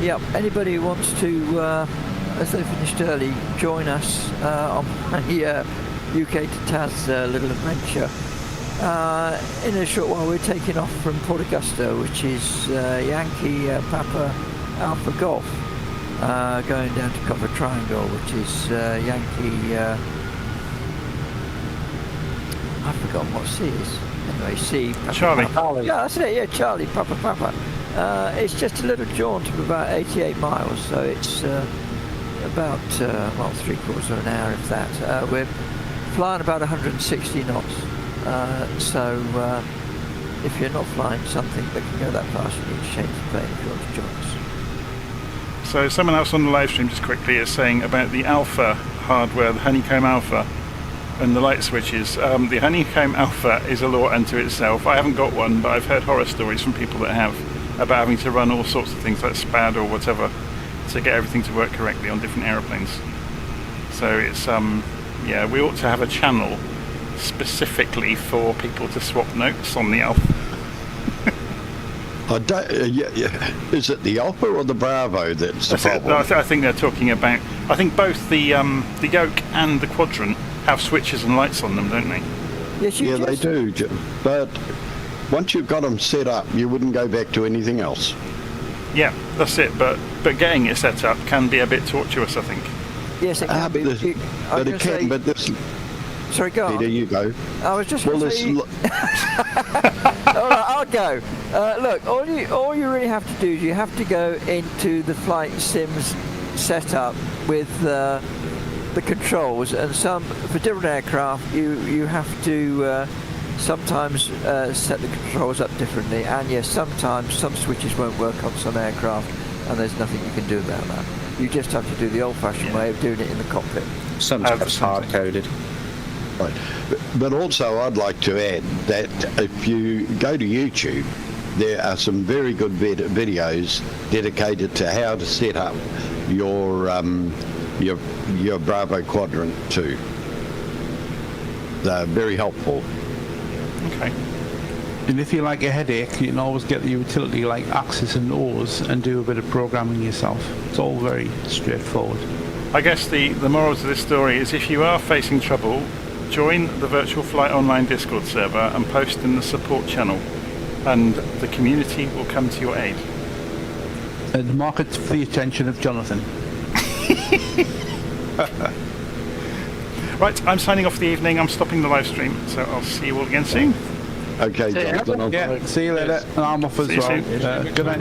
D: Yep, anybody who wants to, as they finished early, join us on the UK to Taz little adventure. In a short while we're taking off from Port Augusta, which is Yankee Papa Alpha Golf, going down to Copper Triangle, which is Yankee, I've forgotten what C is. Anyway, C. Papa,
A: Charlie.
D: Papa. Yeah, that's it, yeah, Charlie, Papa, Papa. It's just a little jaunt of about 88 miles, so it's about, well, 3/4 of an hour, if that. We're flying about 160 knots, so if you're not flying something that can go that fast, you need to change the plane if you want to join us.
A: So someone else on the live stream just quickly is saying about the Alpha hardware, the Honeycomb Alpha, and the light switches. The Honeycomb Alpha is a law unto itself. I haven't got one, but I've heard horror stories from people that have, about having to run all sorts of things like SPAD or whatever to get everything to work correctly on different aeroplanes. So it's, yeah, we ought to have a channel specifically for people to swap notes on the Alpha.
J: I don't, is it the Alpha or the Bravo that's the problem?
A: No, I think they're talking about, I think both the yoke and the quadrant have switches and lights on them, don't they?
D: Yes,
J: yeah, they do, but once you've got them set up, you wouldn't go back to anything else.
A: Yeah, that's it, but getting it set up can be a bit tortuous, I think.
D: Yes, it can be.
J: But it can, but this...
D: Sorry, go on.
J: Peter, you go.
D: I was just going to say... All right, I'll go. Look, all you really have to do is you have to go into the flight sims setup with the controls, and for different aircraft you have to sometimes set the controls up differently, and yes, sometimes some switches won't work on some aircraft, and there's nothing you can do about that. You just have to do the old-fashioned way of doing it in the cockpit.
N: Some stuff's hard-coded.
J: Right. But also I'd like to add that if you go to YouTube, there are some very good videos dedicated to how to set up your Bravo Quadrant 2. They're very helpful.
A: Okay.
I: And if you like a headache, you can always get the utility like Axis and Oars and do a bit of programming yourself. It's all very straightforward.
A: I guess the moral to this story is if you are facing trouble, join the VirtualFlight.Online Discord server and post in the support channel, and the community will come to your aid.
I: And mark it for the attention of Jonathan.
A: Right, I'm signing off for the evening. I'm stopping the live stream, so I'll see you all again soon.
J: Okay, Jonathan.
I: Yeah, see you later. And I'm off as well. Good night.